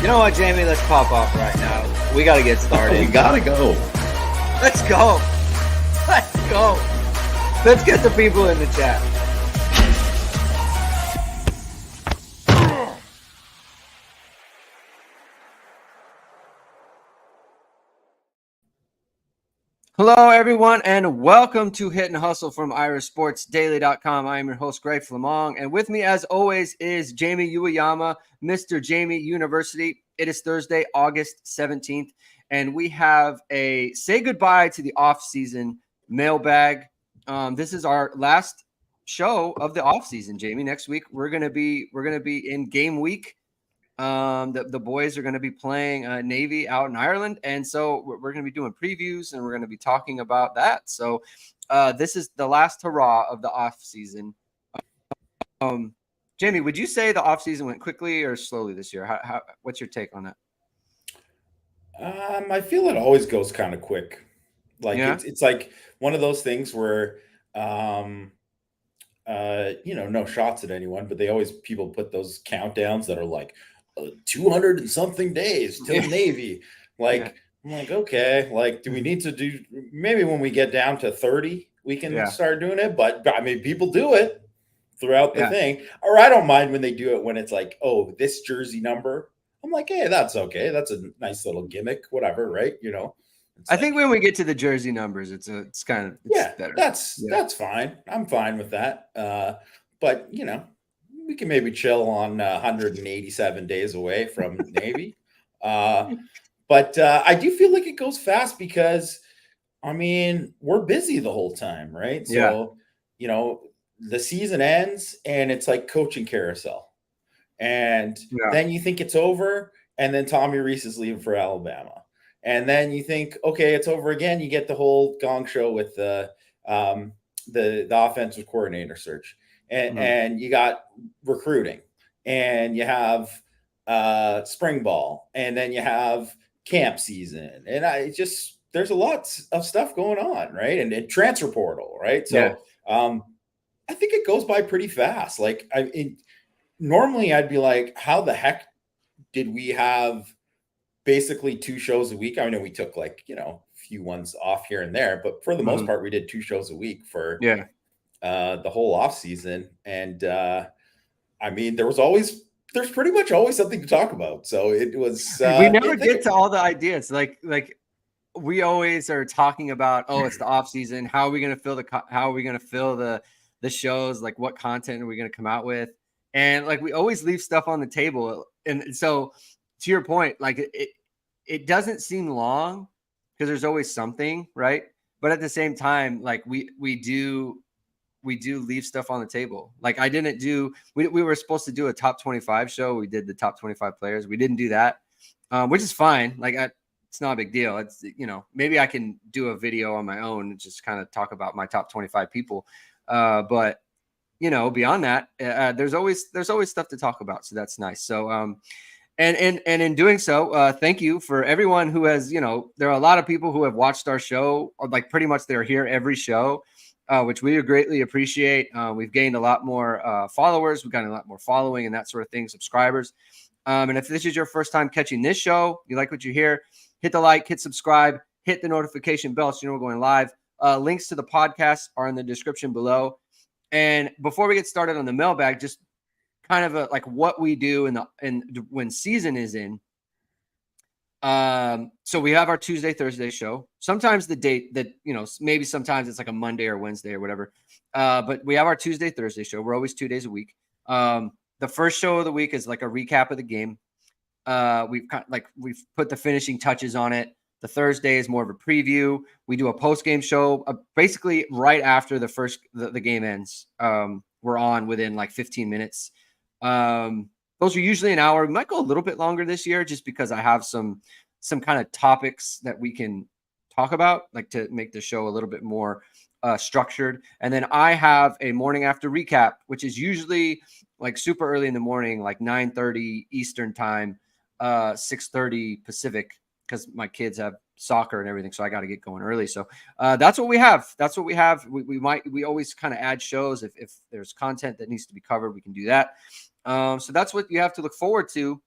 You know what, Jamie? Let's pop off right now. We got to get started. We got to go. Let's go. Let's go. Let's get the people in the chat. Hello, everyone, and welcome to Hit and Hustle from IRISSportsDaily.com. I am your host, Greg Flamong, and with me, as always, is Jamie Uwayama, Mr. Jamie University. It is Thursday, August 17th, and we have a say goodbye to the off-season mailbag. This is our last show of the off-season, Jamie. Next week, we're gonna be in game week. The boys are going to be playing Navy out in Ireland, and so we're going to be doing previews and we're going to be talking about that. So this is the last hurrah of the off season. Jamie, would you say the off season went quickly or slowly this year? What's your take on that? I feel it always goes kind of quick. Like it's like one of those things where no shots at anyone, but people put those countdowns that are like 200 and something days till Navy. I'm like, okay, like, do we need to do, maybe when we get down to 30, we can start doing it. But I mean, people do it throughout the thing. Or I don't mind when they do it when it's like, oh, this jersey number. I'm like, hey, that's okay. That's a nice little gimmick, whatever, right? I think when we get to the jersey numbers, it's better. That's fine. I'm fine with that. But we can maybe chill on 187 days away from Navy. But I do feel like it goes fast because, I mean, we're busy the whole time, right? So, the season ends and it's like coaching carousel. And then you think it's over, and then Tommy Rees is leaving for Alabama. And then you think, okay, it's over again. You get the whole gong show with the offensive coordinator search. And you got recruiting, and you have spring ball, and then you have camp season. And there's a lot of stuff going on, right? And transfer portal, right? So I think it goes by pretty fast. Like normally I'd be like, how the heck did we have basically 2 shows a week? I know we took a few ones off here and there, but for the most part, we did 2 shows a week for the whole off season. And I mean, there's pretty much always something to talk about. So it was, we never get to all the ideas. Like we always are talking about, it's the off season. How are we going to fill the shows? Like, what content are we going to come out with? And like, we always leave stuff on the table. And so to your point, like it doesn't seem long because there's always something, right? But at the same time, like we do leave stuff on the table. Like we were supposed to do a top 25 show. We did the top 25 players. We didn't do that, which is fine. Like it's not a big deal. It's, maybe I can do a video on my own and just kind of talk about my top 25 people. But beyond that, there's always stuff to talk about. So that's nice. So, and in doing so, thank you for everyone who has, there are a lot of people who have watched our show, or like pretty much they're here every show. Which we greatly appreciate. We've gained a lot more followers. We've gotten a lot more following and that sort of thing, subscribers. And if this is your first time catching this show, you like what you hear, hit the like, hit subscribe, hit the notification bell so you know we're going live. Links to the podcast are in the description below. And before we get started on the mailbag, just kind of like what we do when season is in. So we have our Tuesday, Thursday show. Sometimes the date that, maybe sometimes it's like a Monday or Wednesday or whatever. But we have our Tuesday, Thursday show. We're always 2 days a week. The first show of the week is like a recap of the game. We've put the finishing touches on it. The Thursday is more of a preview. We do a post-game show, basically right after the game ends. We're on within like 15 minutes. Those are usually an hour. We might go a little bit longer this year just because I have some kind of topics that we can talk about, like to make the show a little bit more structured. And then I have a morning after recap, which is usually like super early in the morning, like 9:30 Eastern time, 6:30 Pacific, because my kids have soccer and everything. So I got to get going early. So that's what we have. We always kind of add shows. If there's content that needs to be covered, we can do that. So that's what you have to look forward to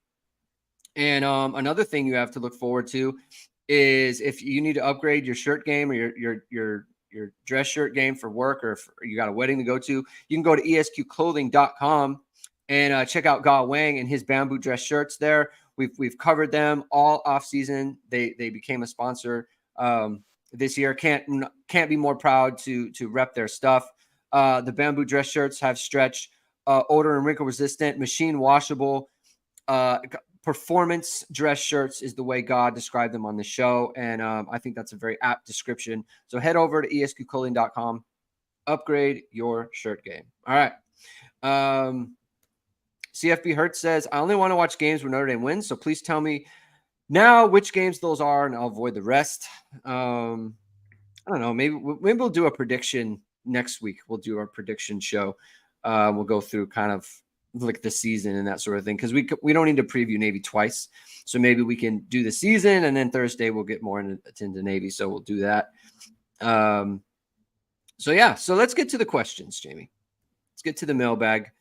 And another thing you have to look forward to is if you need to upgrade your shirt game or your dress shirt game for work, or if you got a wedding to go to, you can go to esqclothing.com and check out Ga Wang and his bamboo dress shirts there. We've covered them all off season. They became a sponsor this year. Can't be more proud to rep their stuff. The bamboo dress shirts have stretch, odor and wrinkle resistant, machine washable. Performance dress shirts is the way God described them on the show. And I think that's a very apt description. So head over to esqclothing.com, upgrade your shirt game. All right. CFB Hertz says, I only want to watch games where Notre Dame wins. So please tell me now which games those are, and I'll avoid the rest. I don't know. Maybe we'll do a prediction next week. We'll do our prediction show. We'll go through kind of like the season and that sort of thing, because we don't need to preview Navy twice. So maybe we can do the season, and then Thursday we'll get more into Navy. So we'll do that. So let's get to the questions, Jamie. Let's get to the mailbag.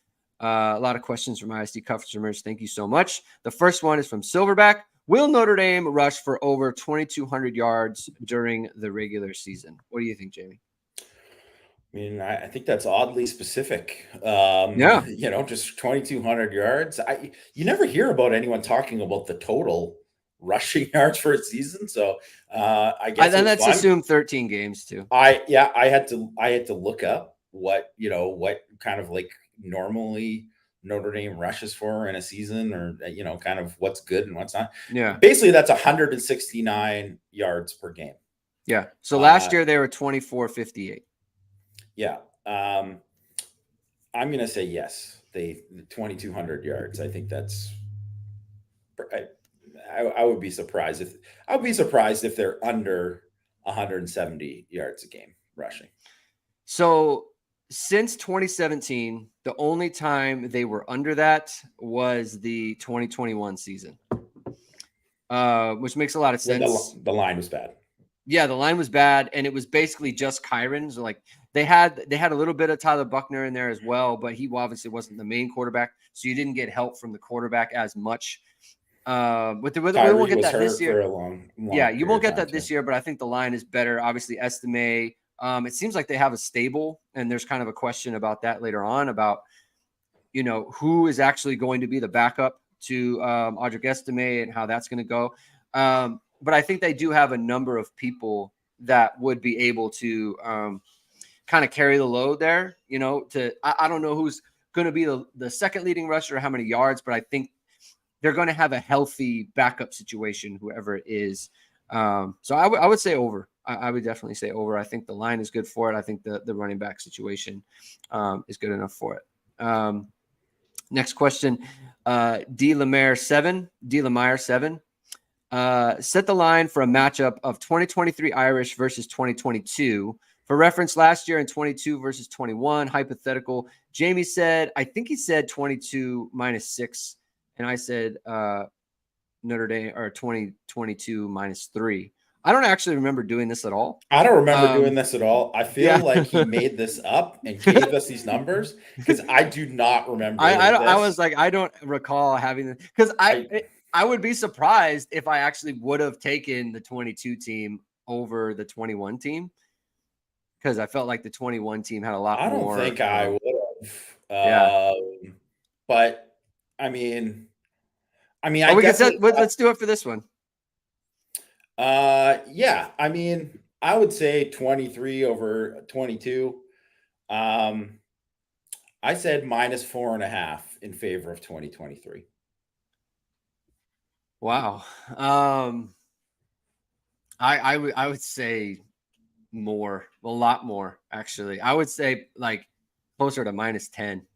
A lot of questions from ISD customers. Thank you so much. The first one is from Silverback. Will Notre Dame rush for over 2,200 yards during the regular season? What do you think, Jamie? I mean, I think that's oddly specific. Yeah. Just 2,200 yards. You never hear about anyone talking about the total rushing yards for a season. So I guess then let's assume 13 games too. I had to look up what kind of like normally Notre Dame rushes for in a season, or kind of what's good and what's not. Yeah. Basically, that's 169 yards per game. Yeah. So last year they were 24.58. Yeah. I'm going to say yes. The 2,200 yards. I think that's. I would be surprised if they're under 170 yards a game rushing. So since 2017, the only time they were under that was the 2021 season, which makes a lot of sense. The line was bad. Yeah, the line was bad, and it was basically just Kyron. So like they had a little bit of Tyler Buckner in there as well, but he obviously wasn't the main quarterback, so you didn't get help from the quarterback as much. We won't get that this year. For a long you won't get that this year, but I think the line is better. Obviously, Estime. It seems like they have a stable, and there's kind of a question about that later on about who is actually going to be the backup to Audric Estime and how that's going to go. But I think they do have a number of people that would be able to kind of carry the load there. I don't know who's going to be the second leading rusher, how many yards, but I think they're going to have a healthy backup situation, whoever it is. So I would say over. I would definitely say over. I think the line is good for it. I think the running back situation is good enough for it. Next question. D. Lemire 7. Set the line for a matchup of 2023 Irish versus 2022. For reference, last year in 22 versus 21, hypothetical. Jamie said, I think he said 22 -6. And I said Notre Dame, or 2022 -3. I don't actually remember doing this at all. I don't remember doing this at all. I feel like he made this up and gave us these numbers, because I do not remember. I was like, I don't recall having this, because I would be surprised if I actually would have taken the 22 team over the 21 team, because I felt like the 21 team had a lot more. I don't think I would have. But I mean, let's do it for this one. Yeah. I mean, I would say 23 over 22. I said -4.5 in favor of 2023. Wow. I would say more, a lot more, actually. I would say like closer to -10.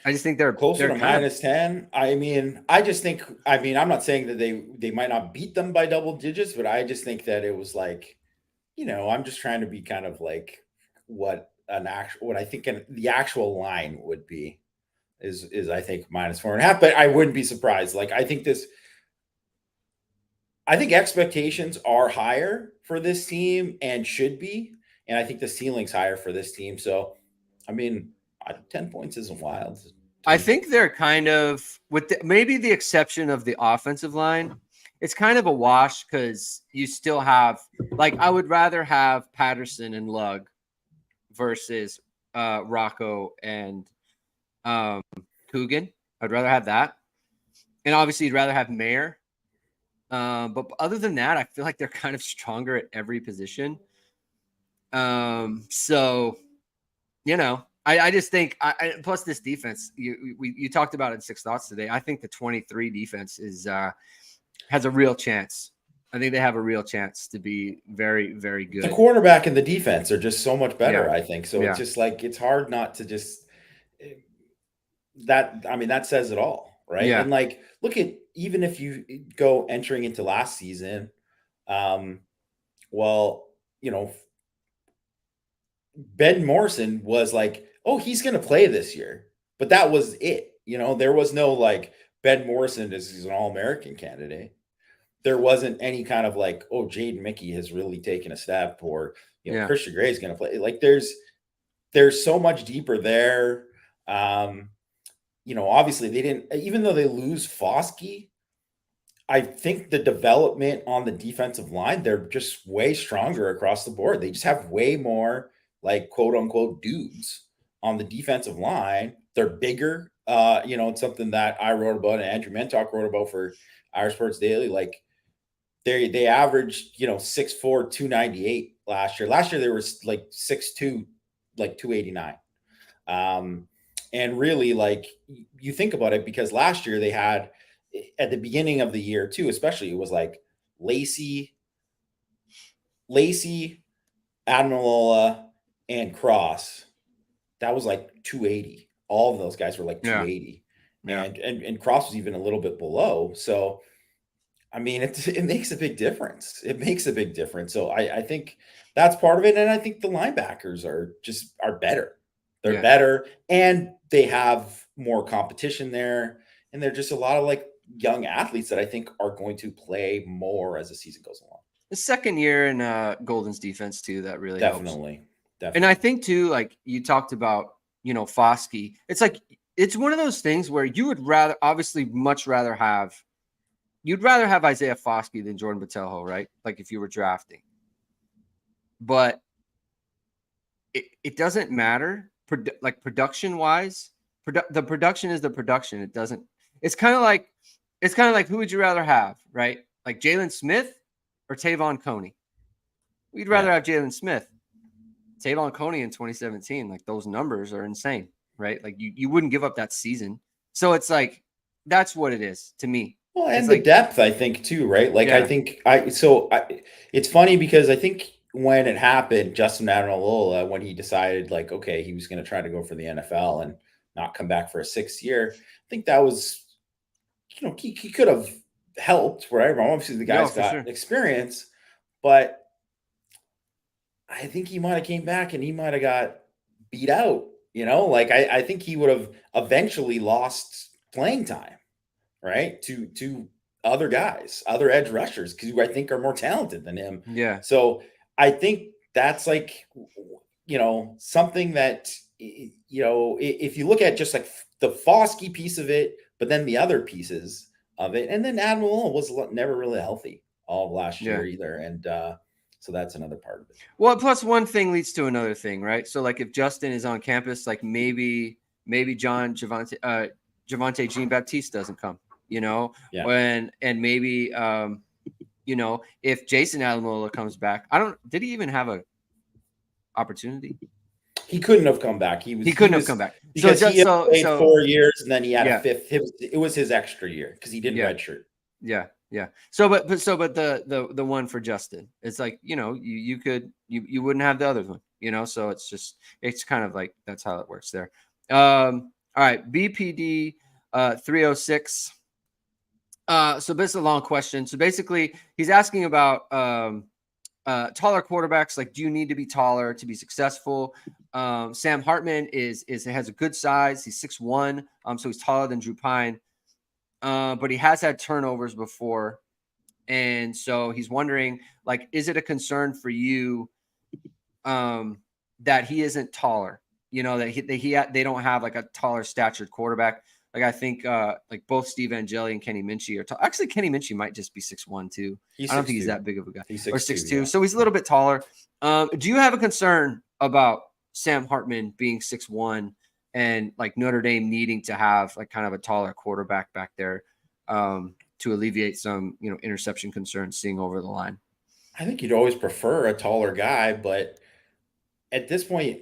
I just think they're closer to -10. I mean, I'm not saying that they might not beat them by double digits, but I just think that it was like, I'm just trying to be kind of like what I think the actual line would be is I think -4.5, but I wouldn't be surprised. Like, I think expectations are higher for this team and should be, and I think the ceiling's higher for this team. So, I mean, 10 points isn't wild. I think they're kind of, with maybe the exception of the offensive line, it's kind of a wash because you still have, like, I would rather have Patterson and Lugg versus Rocco and Coogan. I'd rather have that. And obviously, you'd rather have Mayer. But other than that, I feel like they're kind of stronger at every position. So, you know, I just think, plus this defense, you talked about it in Six Thoughts today. I think the 23 defense has a real chance. I think they have a real chance to be very, very good. The quarterback and the defense are just so much better, I think. So Yeah. it's just like, it's hard not to just that. I mean, that says it all, right? Yeah. And like, look at, even if you go entering into last season, well, you know, Ben Morrison was like, oh, he's going to play this year, but that was it. You know, there was no like Ben Morrison is an All-American candidate. There wasn't any kind of like, oh, Jaden Mickey has really taken a step, or, you know, Christian Gray is going to play. Like there's so much deeper there. You know, obviously they didn't, even though they lose Foskey, I think the development on the defensive line, they're just way stronger across the board. They just have way more like quote unquote dudes on the defensive line. They're bigger. You know, it's something that I wrote about and Andrew Mentok wrote about for Irish Sports Daily. Like they averaged, you know, 6'4", 298 last year. Last year they were like 6'2", like 289. And really, like, you think about it, because last year they had, at the beginning of the year too, especially, it was like Lacey, Admiral and Cross. That was like 280. All of those guys were like 280. Yeah. And Cross was even a little bit below. So, I mean, it makes a big difference. It makes a big difference. So I think that's part of it. And I think the linebackers are better. They're better, and they have more competition there. And they're just a lot of like young athletes that I think are going to play more as the season goes along. The second year in Golden's defense too, that really definitely helps. And I think too, like you talked about, you know, Foskey. It's like, it's one of those things where you would much rather have Isaiah Foskey than Jordan Botelho, right? Like if you were drafting. But it doesn't matter. Like production wise, the production is the production. It's kind of like who would you rather have, right? Like Jalen Smith or Tavon Coney? We'd rather have Jalen Smith. Tavon Coney in 2017, like those numbers are insane, right? Like you wouldn't give up that season. So it's like, that's what it is to me. Well, and the depth, I think too, right? Like I think it's funny because I think when it happened, Justin Admiral, when he decided like, okay, he was going to try to go for the NFL and not come back for a 6th year, I think that was, you know, he could have helped, right? Obviously the guy's got experience, but I think he might have came back and he might have got beat out, you know, like I think he would have eventually lost playing time, right? To other guys, other edge rushers, who I think are more talented than him. Yeah. So I think that's like, you know, something that, you know, if you look at just like the Foskey piece of it, but then the other pieces of it, and then Admiral was never really healthy all of last year either. And so that's another part of it. Well, plus one thing leads to another thing, right? So like if Justin is on campus, like maybe Javante Jean-Baptiste doesn't come, you know, and maybe, you know, if Jason Alamola comes back, did he even have a opportunity? He couldn't have come back. He couldn't have come back because he played 4 years and then he had a 5th. It was his extra year because he didn't redshirt. Yeah. So, but the one for Justin, it's like, you know, you wouldn't have the other one, you know. So it's kind of like that's how it works there. All right, BPD 306. So this is a long question. So basically, he's asking about taller quarterbacks. Like, do you need to be taller to be successful? Sam Hartman has a good size. He's 6'1", so he's taller than Drew Pine. But he has had turnovers before. And so he's wondering, like, is it a concern for you that he isn't taller? you know, that they don't have like a taller statured quarterback. Like I think like both Steve Angeli and Kenny Minchie are tall. Actually, Kenny Minchie might just be 6'1" too. I don't think he's that big of a guy. He's 6'2", or 6'2", yeah. so he's a little bit taller. Do you have a concern about Sam Hartman being 6'1" and like Notre Dame needing to have like kind of a taller quarterback back there to alleviate some, you know, interception concerns seeing over the line? I think you'd always prefer a taller guy, but at this point,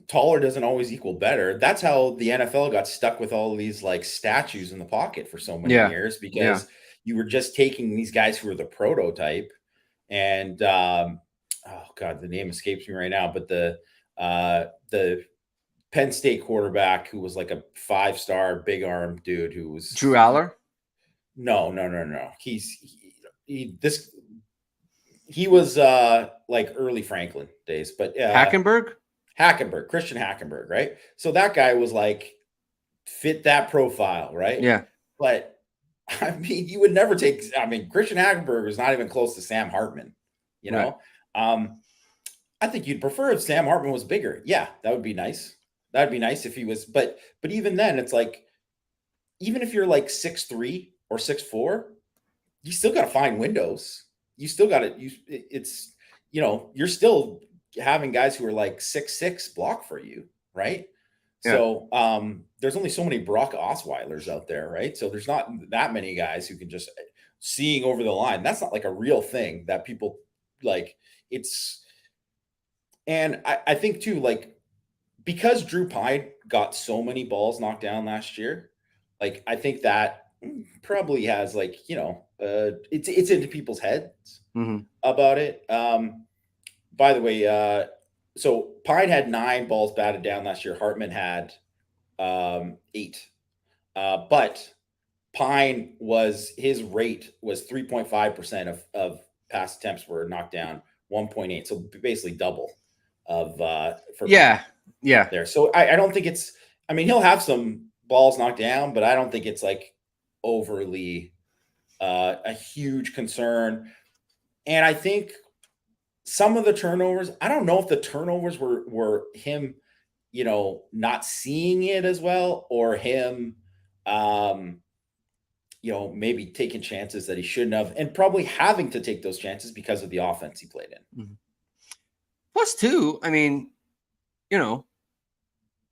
taller doesn't always equal better. That's how the NFL got stuck with all of these like statues in the pocket for so many years, because you were just taking these guys who were the prototype. And oh God, the name escapes me right now, but the Penn State quarterback who was like a 5-star big arm dude who was Drew Aller. No. He was like early Franklin days, but Christian Hackenberg, right? So that guy was like fit that profile, right? Yeah. But I mean, you would never take. I mean, Christian Hackenberg was not even close to Sam Hartman. You know, I think you'd prefer if Sam Hartman was bigger. Yeah, that would be nice. That'd be nice if he was. But even then, it's like, even if you're like 6'3" or 6'4", you still got to find windows. You still got to. It's, you know, you're still having guys who are like 6'6" block for you, right? Yeah. So there's only so many Brock Osweilers out there, right? So there's not that many guys who can just seeing over the line. That's not like a real thing that people like. It's, and I think too, like, because Drew Pine got so many balls knocked down last year, like I think that probably has like, you know, it's into people's heads about it. By the way, so Pine had 9 balls batted down last year. Hartman had 8. But Pine his rate was 3.5% of pass attempts were knocked down, 1.8. So basically double of for Pine there. So I don't think it's, I mean, he'll have some balls knocked down, but I don't think it's like overly a huge concern. And I think some of the turnovers, I don't know if the turnovers were him, you know, not seeing it as well, or him, you know, maybe taking chances that he shouldn't have, and probably having to take those chances because of the offense he played in. Plus, too, I mean, you know,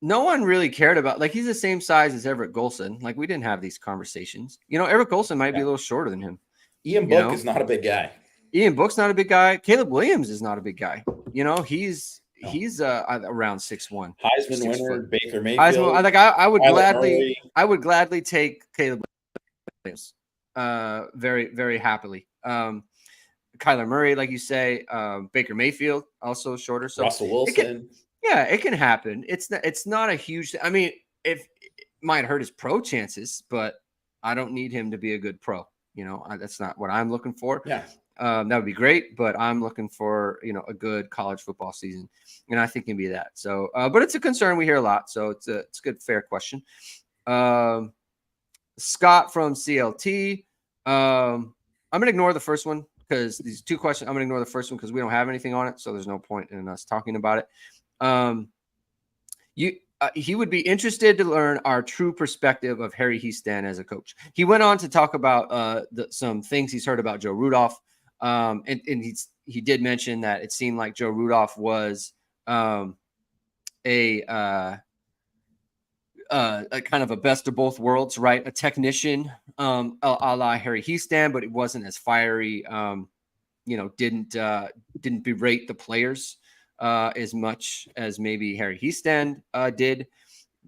no one really cared about, like, he's the same size as Everett Golson. Like, we didn't have these conversations. You know, Everett Golson might be a little shorter than him. Ian Book is not a big guy. Ian Book's not a big guy. Caleb Williams is not a big guy. You know, he's around 6'1". Heisman winner, Baker Mayfield. I would gladly take Caleb Williams very, very happily. Kyler Murray, like you say, Baker Mayfield, also shorter. So Russell Wilson. It can happen. It's not a huge, I mean, if it might hurt his pro chances, but I don't need him to be a good pro. You know, that's not what I'm looking for. Yeah. That would be great, but I'm looking for, you know, a good college football season, and I think it can be that. So, but it's a concern we hear a lot, so it's a good, fair question. Scott from CLT, I'm gonna ignore the first one because these 2 questions. I'm gonna ignore the first one because we don't have anything on it, so there's no point in us talking about it. He would be interested to learn our true perspective of Harry Hiestand as a coach. He went on to talk about some things he's heard about Joe Rudolph. And he did mention that it seemed like Joe Rudolph was a kind of a best of both worlds, right? A technician, a la Harry Hiestand, but it wasn't as fiery. You know, didn't berate the players as much as maybe Harry Hiestand did.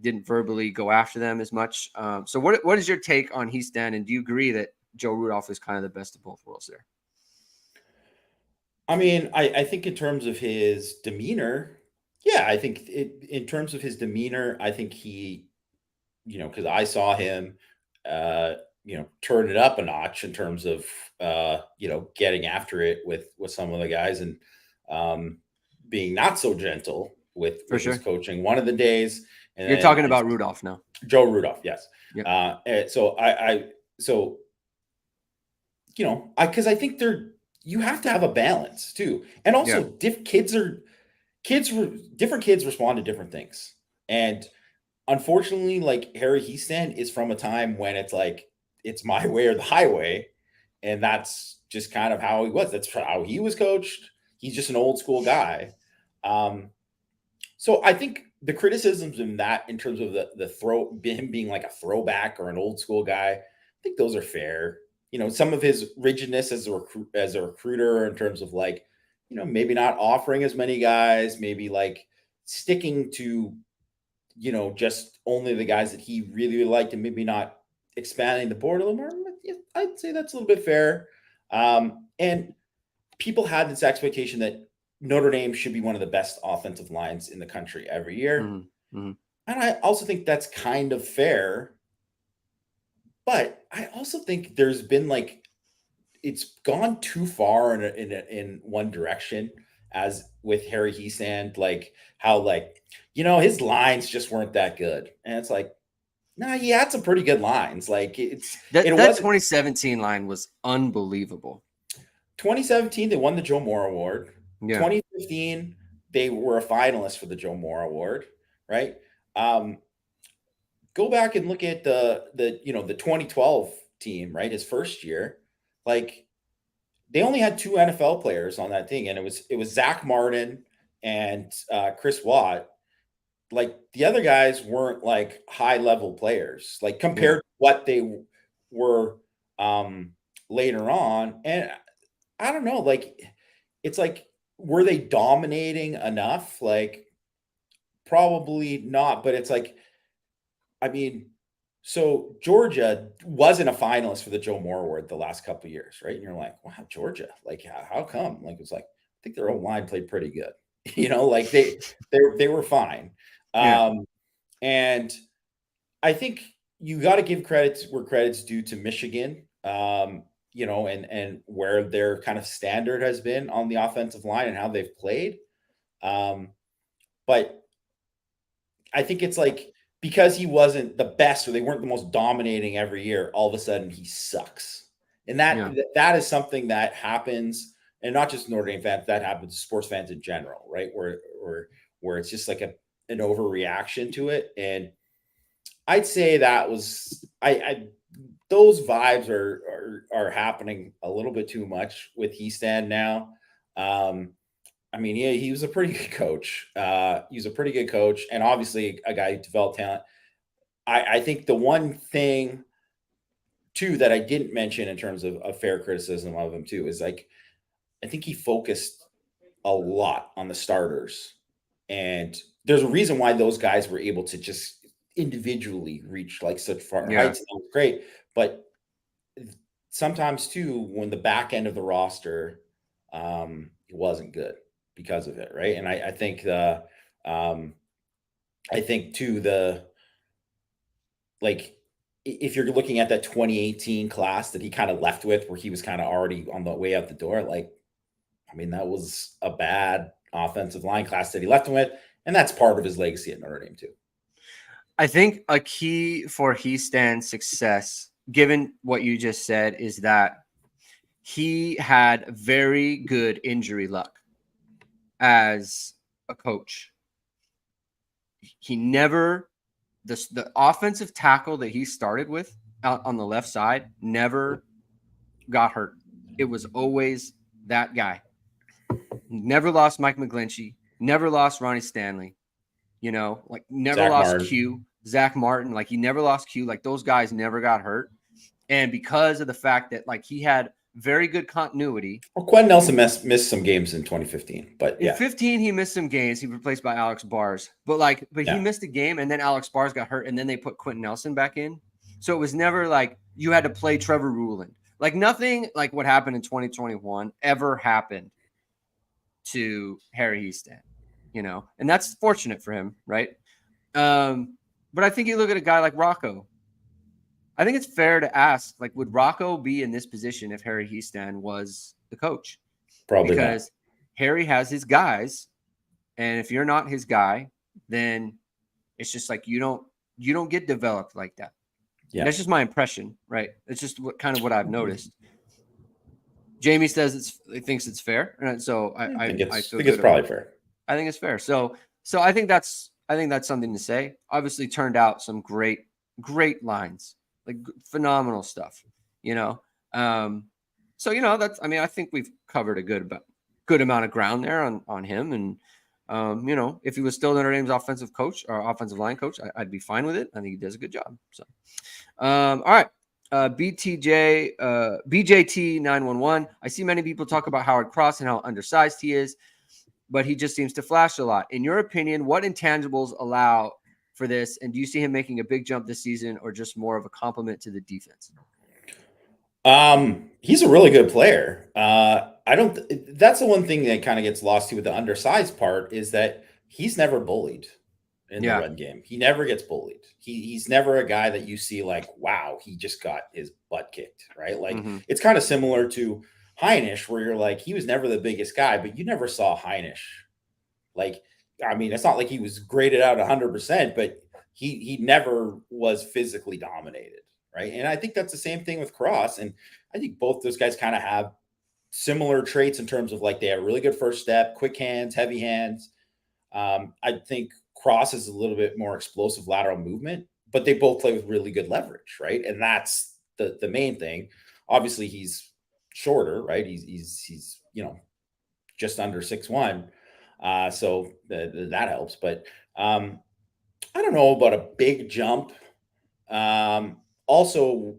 Didn't verbally go after them as much. So what is your take on Hiestand, and do you agree that Joe Rudolph is kind of the best of both worlds there? I mean, I think in terms of his demeanor, yeah, I think in terms of his demeanor, I think he, you know, because I saw him, you know, turn it up a notch in terms of, you know, getting after it with some of the guys, and being not so gentle with his coaching one of the days. And you're talking about Rudolph now. Joe Rudolph, yes. Yep. So you know, because I think you have to have a balance too, and also different kids respond to different things. And unfortunately, like Harry Hiestand is from a time when it's like it's my way or the highway, and that's just kind of how he was. That's how he was coached. He's just an old school guy. So I think the criticisms in that, in terms of him being like a throwback or an old school guy, I think those are fair. Some of his rigidness as a recruiter, in terms of like, maybe not offering as many guys, maybe like sticking to, just only the guys that he really, really liked, and maybe not expanding the board a little more. Yeah, I'd say that's a little bit fair. And people had this expectation that Notre Dame should be one of the best offensive lines in the country every year. Mm-hmm. Mm-hmm. And I also think that's kind of fair. But I also think there's been like, it's gone too far in one direction, as with Harry Hiestand, like how like, his lines just weren't that good. And it's like, nah, he had some pretty good lines. Like that 2017 line was unbelievable. 2017, they won the Joe Moore Award. Yeah. 2015, they were a finalist for the Joe Moore Award, right? Go back and look at the 2012 team, right? His first year, like they only had 2 NFL players on that thing, and it was Zach Martin and Chris Watt. Like the other guys weren't like high level players, like compared to what they were later on. And I don't know, like it's like, were they dominating enough? Like probably not, but it's like, I mean, so Georgia wasn't a finalist for the Joe Moore Award the last couple of years, right? And you're like, wow, Georgia, like how come? Like it's like, I think their O-line played pretty good, like they were fine. And I think you got to give credits where credit's due to Michigan, and where their kind of standard has been on the offensive line and how they've played. But I think it's like, because he wasn't the best, or they weren't the most dominating every year, all of a sudden he sucks. And that is something that happens, and not just Notre Dame fans, that happens to sports fans in general, right? Where it's just like an overreaction to it. And I'd say that was those vibes are happening a little bit too much with Hiestand now. I mean, yeah, he was a pretty good coach. He was a pretty good coach, and obviously a guy who developed talent. I think the one thing too that I didn't mention in terms of a fair criticism of him too is like, I think he focused a lot on the starters, and there's a reason why those guys were able to just individually reach like such far heights. That was great, but sometimes too, when the back end of the roster, it wasn't good because of it, right? And I think like if you're looking at that 2018 class that he kind of left with, where he was kind of already on the way out the door, like, I mean, that was a bad offensive line class that he left him with, and that's part of his legacy at Notre Dame too. I think a key for Hiestand's success, given what you just said, is that he had very good injury luck as a coach. He never, the offensive tackle that he started with out on the left side never got hurt. It was always that guy. Never lost Mike McGlinchey, never lost Ronnie Stanley, like never Zach lost Martin. Q, Zach Martin, like he never lost Q, like those guys never got hurt. And because of the fact that like he had very good continuity. Well, Quentin Nelson missed some games in 2015, but in 15 he missed some games. He replaced by Alex Bars, but he missed a game, and then Alex Bars got hurt, and then they put Quentin Nelson back in. So it was never like you had to play Trevor Ruland. Like nothing like what happened in 2021 ever happened to Harry Hiestand, and that's fortunate for him, right? But I think you look at a guy like Rocco. I think it's fair to ask, like, would Rocco be in this position if Harry Hiestand was the coach? Probably because not. Harry has his guys, and if you're not his guy, then it's just like you don't get developed like that. Yeah, that's just my impression, right? It's just kind of what I've noticed. Jamie says he thinks it's fair, and so I think it's probably fair. I think it's fair. So I think that's I think that's something to say. Obviously turned out some great lines, like phenomenal stuff, you know? So, you know, that's, I mean, I think we've covered a good amount of ground there on him. And, you know, if he was still Notre Dame's offensive coach or offensive line coach, I'd be fine with it. I think he does a good job. So, all right. BJT 911. I see many people talk about Howard Cross and how undersized he is, but he just seems to flash a lot. In your opinion, what intangibles allow for this? And do you see him making a big jump this season or just more of a compliment to the defense? He's a really good player. That's the one thing that kind of gets lost too with the undersized part is that he's never bullied in the run game. He never gets bullied. He's never a guy that you see like, wow, he just got his butt kicked, right? Like it's kind of similar to Heinisch, where you're like, he was never the biggest guy, but you never saw Heinisch. Like, I mean, it's not like he was graded out 100%, but he never was physically dominated, right? And I think that's the same thing with Cross. And I think both those guys kind of have similar traits in terms of like they have really good first step, quick hands, heavy hands. I think Cross is a little bit more explosive lateral movement, but they both play with really good leverage, right? And that's the main thing. Obviously, he's shorter, right? He's you know, just under 6'1", so that helps. But I don't know about a big jump. Also,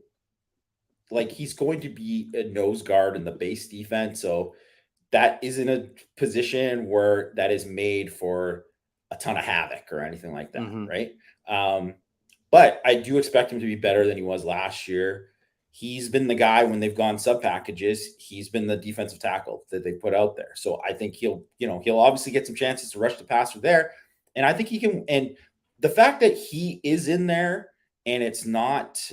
like he's going to be a nose guard in the base defense, so that isn't a position where that is made for a ton of havoc or anything like that, right? But I do expect him to be better than he was last year. He's been the guy when they've gone sub packages. He's been the defensive tackle that they put out there. So I think he'll obviously get some chances to rush the passer there. And I think he can. And the fact that he is in there and it's not,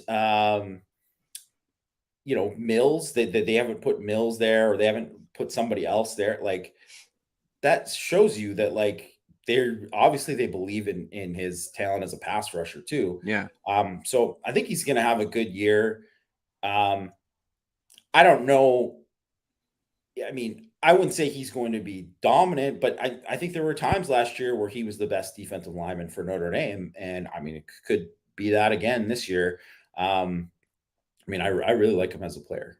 Mills, that they haven't put Mills there or they haven't put somebody else there, like that shows you that like they believe in his talent as a pass rusher too. Yeah. So I think he's going to have a good year. I don't know. I mean, I wouldn't say he's going to be dominant, but I think there were times last year where he was the best defensive lineman for Notre Dame. And I mean, it could be that again this year. I mean, I really like him as a player.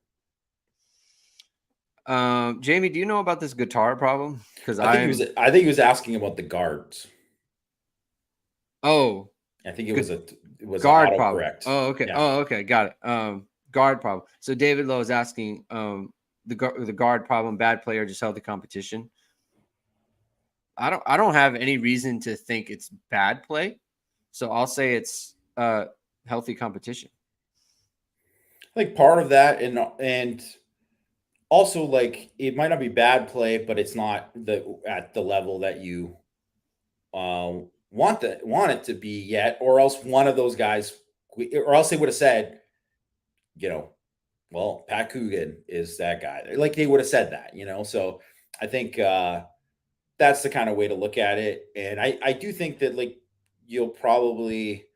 Jamie, do you know about this guitar problem? Because I think he was asking about the guards. Oh, I think it was guard problem. Correct. Oh, okay. Yeah. Oh, okay. Got it. Guard problem. So David Lowe is asking, the guard problem, bad player, just healthy competition. I don't have any reason to think it's bad play, so I'll say it's healthy competition. I think part of that, and also like it might not be bad play, but it's not at the level that you want it to be yet, or else one of those guys, or else they would have said, well, Pat Coogan is that guy. Like they would have said that, So I think that's the kind of way to look at it, and I do think that like you'll probably,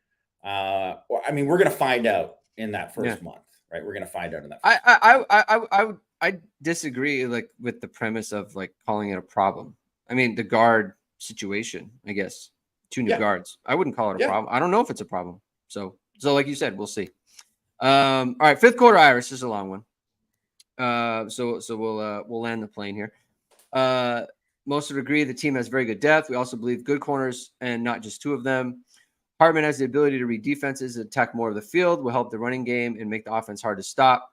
we're going to find out in that first month, right? We're going to find out in that. I disagree like with the premise of like calling it a problem. I mean, the guard situation, I guess, 2 new guards. I wouldn't call it a problem. I don't know if it's a problem. So like you said, we'll see. All right, fifth quarter Iris. This is a long one. So we'll land the plane here. Most would agree the team has very good depth. We also believe good corners and not just 2 of them. Hartman has the ability to read defenses, attack more of the field, will help the running game and make the offense hard to stop.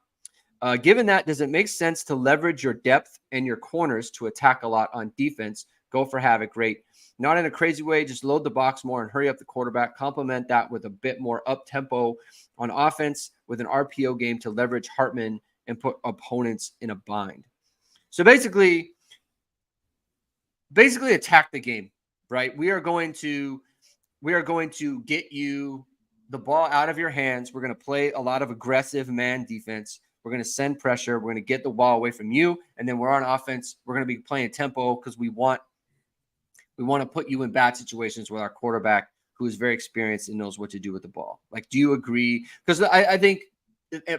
Given that, does it make sense to leverage your depth and your corners to attack a lot on defense? Go for havoc rate. Not in a crazy way, just load the box more and hurry up the quarterback. Complement that with a bit more up-tempo on offense with an RPO game to leverage Hartman and put opponents in a bind. So basically attack the game, right? We are going to get you the ball out of your hands. We're going to play a lot of aggressive man defense. We're going to send pressure. We're going to get the ball away from you. And then we're on offense. We're going to be playing tempo because we want to put you in bad situations with our quarterback who is very experienced and knows what to do with the ball. Like, do you agree? Because I think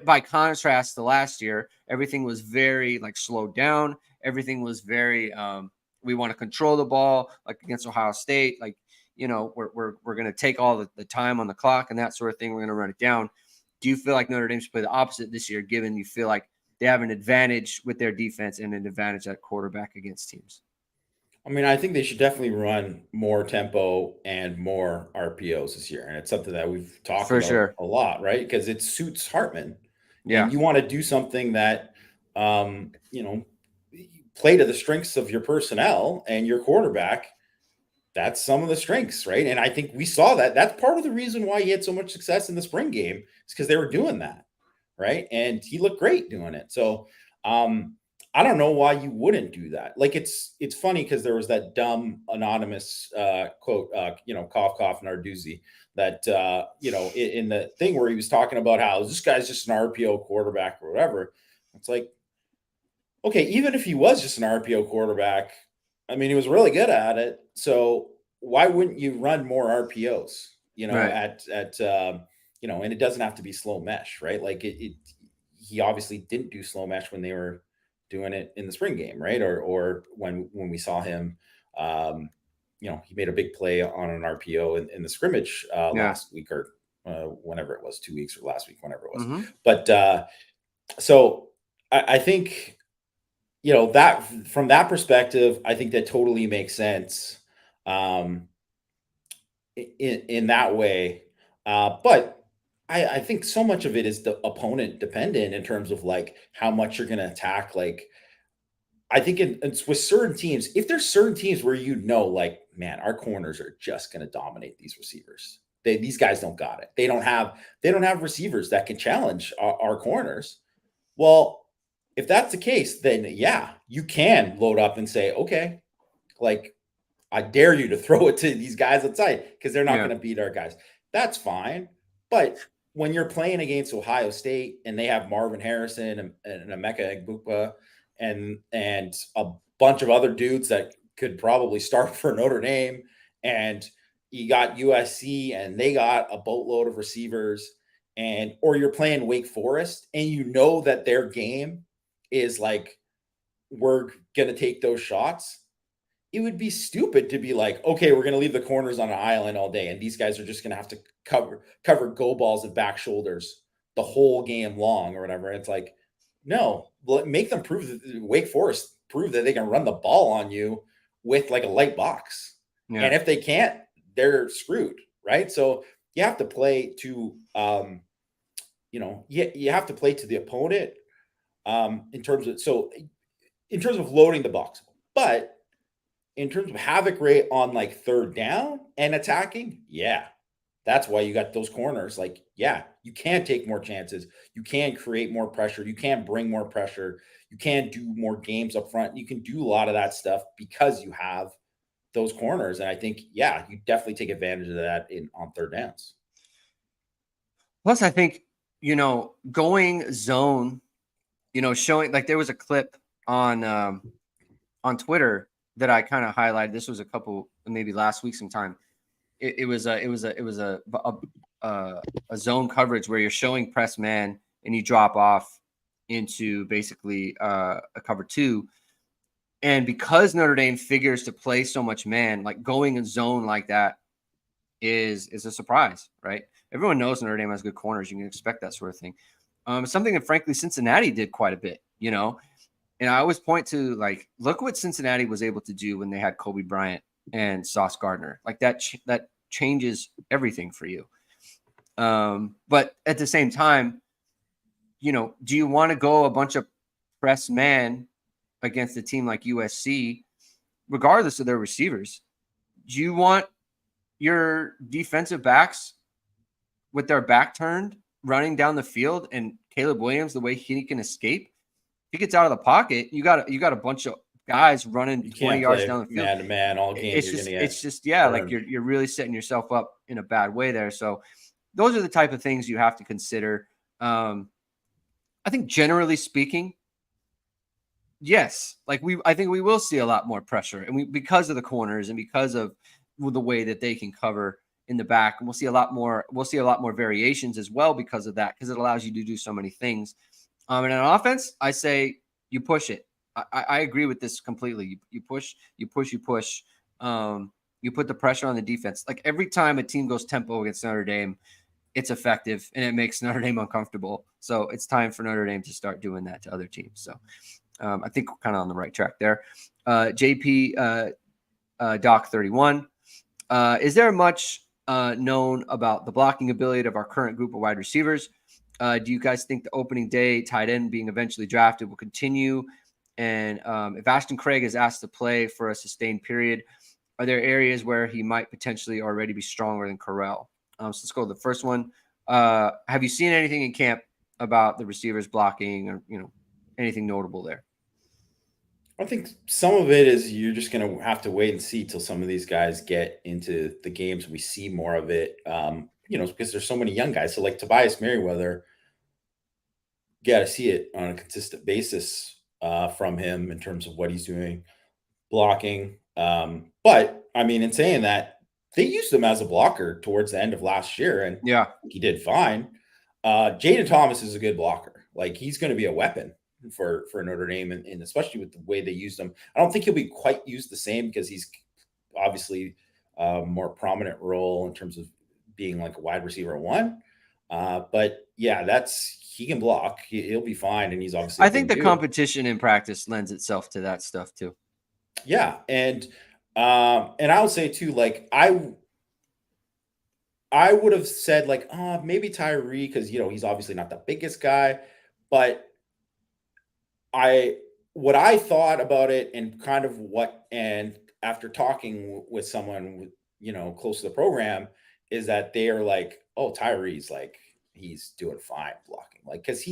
by contrast to last year, everything was very like slowed down. Everything was very, we want to control the ball like against Ohio State. Like, we're going to take all the time on the clock and that sort of thing. We're going to run it down. Do you feel like Notre Dame should play the opposite this year, given you feel like they have an advantage with their defense and an advantage at quarterback against teams? I mean, I think they should definitely run more tempo and more RPOs this year. And it's something that we've talked For about sure. a lot, right? Because it suits Hartman. Yeah. And you want to do something that, play to the strengths of your personnel and your quarterback. That's some of the strengths, right? And I think we saw that. That's part of the reason why he had so much success in the spring game, is because they were doing that, right? And he looked great doing it. So, I don't know why you wouldn't do that. Like, it's funny because there was that dumb anonymous quote, cough, cough, Narduzzi, that, in the thing where he was talking about how this guy's just an RPO quarterback or whatever. It's like, okay, even if he was just an RPO quarterback, I mean, he was really good at it. So why wouldn't you run more RPOs, Right. and it doesn't have to be slow mesh, right? Like he obviously didn't do slow mesh when they were doing it in the spring game, right? Or when we saw him, he made a big play on an RPO in the scrimmage last week, or whenever it was, 2 weeks or last week, whenever it was. Mm-hmm. But so I think, that from that perspective, I think that totally makes sense in that way. But I think so much of it is the opponent dependent in terms of like how much you're going to attack. Like, I think it's with certain teams, if there's certain teams where like, man, our corners are just going to dominate these receivers. These guys don't got it. They don't have receivers that can challenge our corners. Well, if that's the case, then yeah, you can load up and say, okay, like, I dare you to throw it to these guys outside because they're not going to beat our guys. That's fine. But when you're playing against Ohio State and they have Marvin Harrison and Emeka Egbuka and a bunch of other dudes that could probably start for Notre Dame, and you got USC and they got a boatload of receivers, or you're playing Wake Forest and that their game is like, we're going to take those shots. It would be stupid to be like, okay, we're going to leave the corners on an island all day, and these guys are just going to have to cover go balls and back shoulders the whole game long or whatever. It's like, no, make them prove that Wake Forest prove that they can run the ball on you with like a light box. Yeah. And if they can't, they're screwed, right? So you have to play to, you have to play to the opponent in terms of loading the box, but in terms of havoc rate on like third down and attacking, yeah, that's why you got those corners. Like, yeah, you can take more chances. You can create more pressure. You can bring more pressure. You can do more games up front. You can do a lot of that stuff because you have those corners. And I think, yeah, you definitely take advantage of that on third downs. Plus, I think, going zone, showing, like, there was a clip on Twitter that I kind of highlighted. This was maybe last week sometime. It was a zone coverage where you're showing press man and you drop off into basically a cover two. And because Notre Dame figures to play so much man, like going in zone like that is a surprise, right? Everyone knows Notre Dame has good corners. You can expect that sort of thing. Something that frankly Cincinnati did quite a bit, And I always point to, like, look what Cincinnati was able to do when they had Kobe Bryant and Sauce Gardner. Like, that changes everything for you. But at the same time, do you want to go a bunch of press man against a team like USC, regardless of their receivers? Do you want your defensive backs with their back turned running down the field, and Caleb Williams, the way he can escape? He gets out of the pocket, you got a bunch of guys running 20 yards down the field, man to man all game. It's just like you're really setting yourself up in a bad way there. So those are the type of things you have to consider. I think generally speaking, yes, I think we will see a lot more pressure, and because of the corners and because of the way that they can cover in the back, and we'll see a lot more variations as well because of that, because it allows you to do so many things. And on offense, I say you push it. I agree with this completely. You push. You put the pressure on the defense. Like every time a team goes tempo against Notre Dame, it's effective and it makes Notre Dame uncomfortable. So it's time for Notre Dame to start doing that to other teams. So I think we're kind of on the right track there. JP Doc 31. Is there much known about the blocking ability of our current group of wide receivers? Do you guys think the opening day tight end being eventually drafted will continue? And if Ashton Craig is asked to play for a sustained period, are there areas where he might potentially already be stronger than Corral? So let's go to the first one. Have you seen anything in camp about the receivers blocking or, anything notable there? I think some of it is you're just going to have to wait and see till some of these guys get into the games. We see more of it, because there's so many young guys. So like Tobias Merriweather, you got to see it on a consistent basis from him in terms of what he's doing, blocking. But I mean, in saying that, they used him as a blocker towards the end of last year, and yeah, he did fine. Jaden Thomas is a good blocker. Like he's going to be a weapon for Notre Dame, and especially with the way they used him. I don't think he'll be quite used the same because he's obviously a more prominent role in terms of being like a wide receiver one. But yeah, he can block. He'll be fine, and he's obviously. I think the competition in practice lends itself to that stuff too. Yeah, and I would say too, like I would have said like, maybe Tyree because he's obviously not the biggest guy, but what I thought about it and kind of and after talking with someone close to the program is that they are like, oh, Tyree's like he's doing fine blocking, like because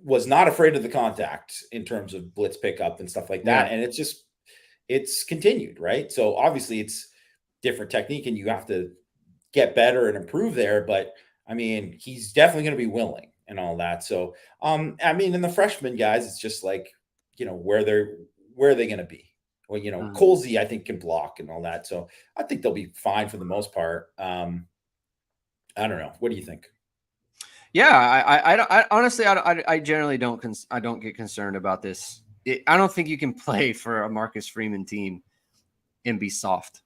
was not afraid of the contact in terms of blitz pickup and stuff like that, and it's continued, right? So obviously it's different technique and you have to get better and improve there, but I mean he's definitely going to be willing and all that. So, in the freshman guys, it's just like, where are they going to be? Well, Colsey, I think, can block and all that. So I think they'll be fine for the most part. I don't know. What do you think? Yeah, I honestly, I generally don't get concerned about this. I don't think you can play for a Marcus Freeman team and be soft.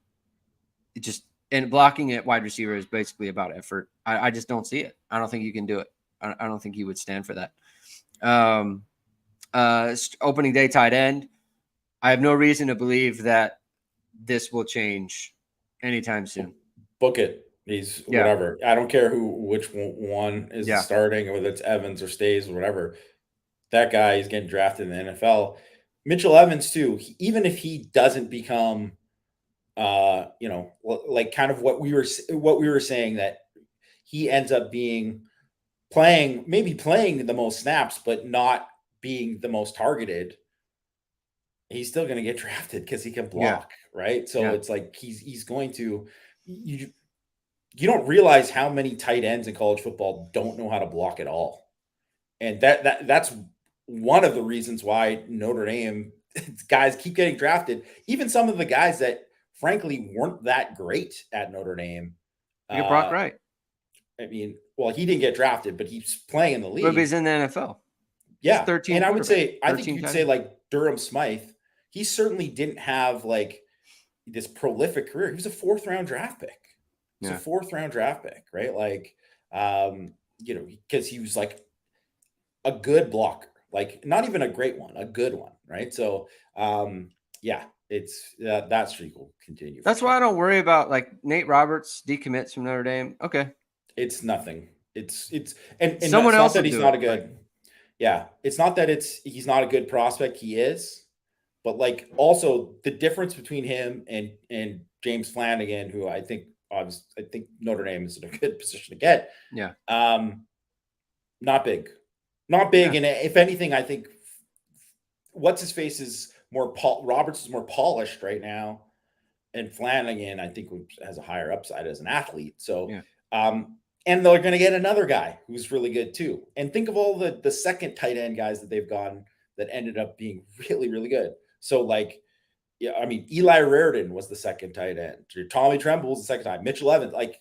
And blocking at wide receiver is basically about effort. I just don't see it. I don't think you can do it. I don't think he would stand for that. Opening day tight end. I have no reason to believe that this will change anytime soon. Book it. He's whatever. I don't care which one is starting, whether it's Evans or Stays or whatever. That guy is getting drafted in the NFL. Mitchell Evans too. Even if he doesn't become, like kind of what we were saying, that he ends up playing the most snaps, but not being the most targeted, he's still going to get drafted because he can block, right? So it's like he's going to. You don't realize how many tight ends in college football don't know how to block at all, and that's one of the reasons why Notre Dame guys keep getting drafted. Even some of the guys that frankly weren't that great at Notre Dame. Look at Brock Wright. Well, he didn't get drafted, but he's playing in the league. But he's in the NFL. Yeah, and I would say, I think you'd say like Durham Smythe. He certainly didn't have like this prolific career. He was a 4th round draft pick. He's a 4th round draft pick, right? Like, because he was like a good blocker, like not even a great one, a good one, right? So, it's that streak will continue. That's why I don't worry about like Nate Roberts decommits from Notre Dame. Okay, it's nothing. It's and someone else that he's not a good. Yeah, it's not that he's not a good prospect. He is, but like also the difference between him and James Flanagan, who I think Notre Dame is in a good position to get. Yeah. Not big. Yeah. And if anything, I think what's his face is more Roberts is more polished right now. And Flanagan, I think, has a higher upside as an athlete. So, and they're going to get another guy who's really good too. And think of all the second tight end guys that they've gotten that ended up being really, really good. So like, Eli Raridan was the second tight end. Tommy Tremble was the second time. Mitchell Evans, like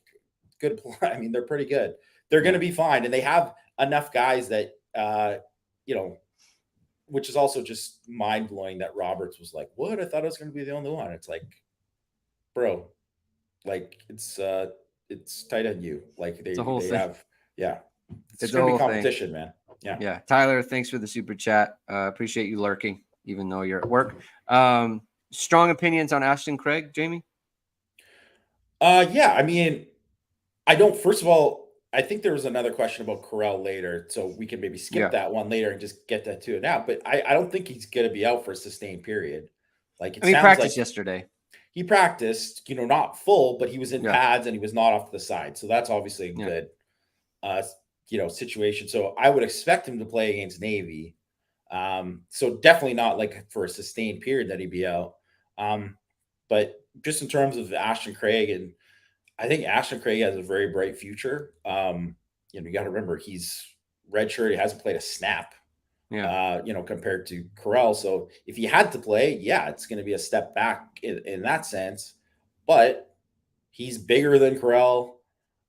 good. They're pretty good. They're going to be fine. And they have enough guys that, which is also just mind blowing that Roberts was like, what? I thought I was going to be the only one. It's like, bro, like it's tight on you. Like It's a whole they thing. have, yeah. It's It's a gonna be whole thing. competition, man. Yeah. Yeah. Tyler, thanks for the super chat. Appreciate you lurking, even though you're at work. Strong opinions on Ashton Craig, Jamie? Yeah. I mean, I don't. First of all, I think there was another question about Corral later, so we can maybe skip Yeah. that one later and just get that to it now. But I don't think he's going to be out for a sustained period. Like it I mean, sounds practice like yesterday. he practiced, not full, but he was in Yeah. pads and he was not off to the side. So that's obviously a good, uh, situation. So I would expect him to play against Navy. So definitely not like for a sustained period that he'd be out. But just in terms of Ashton Craig, and I think Ashton Craig has a very bright future. You got to remember he's redshirt. He hasn't played a snap, Yeah. compared to Corral. So if he had to play, yeah, it's going to be a step back in that sense. But he's bigger than Corral.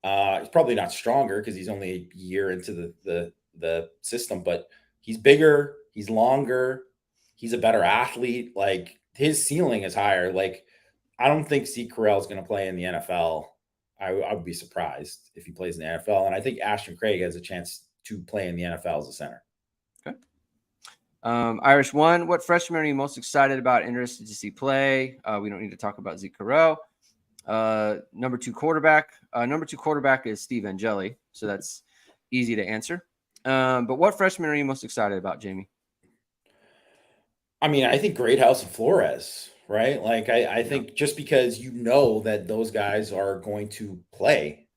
He's probably not stronger because he's only a year into the system, but he's bigger, he's longer, he's a better athlete. Like his ceiling is higher. Like I don't think Steve Carell is going to play in the NFL. I would be surprised if he plays in the NFL. And I think Ashton Craig has a chance to play in the NFL as a center. Okay. Irish one, what freshman are you most excited about, interested to see play? We don't need to talk about Zeke Carell. Number two quarterback is Steve Angeli, so that's easy to answer. But what freshman are you most excited about, Jamie? I mean, I think Greathouse and Flores, right? Like I think just because that those guys are going to play,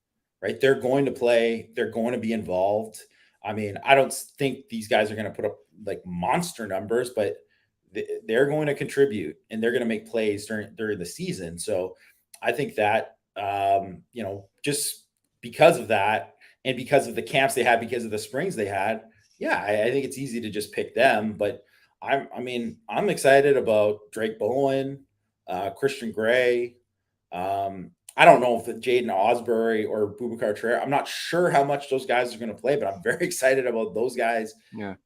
right? They're going to play, they're going to be involved. I mean, I don't think these guys are going to put up like monster numbers, but they're going to contribute and they're going to make plays during the season. So I think that just because of that and because of the camps they had, because of the springs they had, yeah, I think it's easy to just pick them. But I'm excited about Drake Bowen, Christian Gray. I don't know if Jaden Osbury or Boubacar Traore. I'm not sure how much those guys are going to play, but I'm very excited about those guys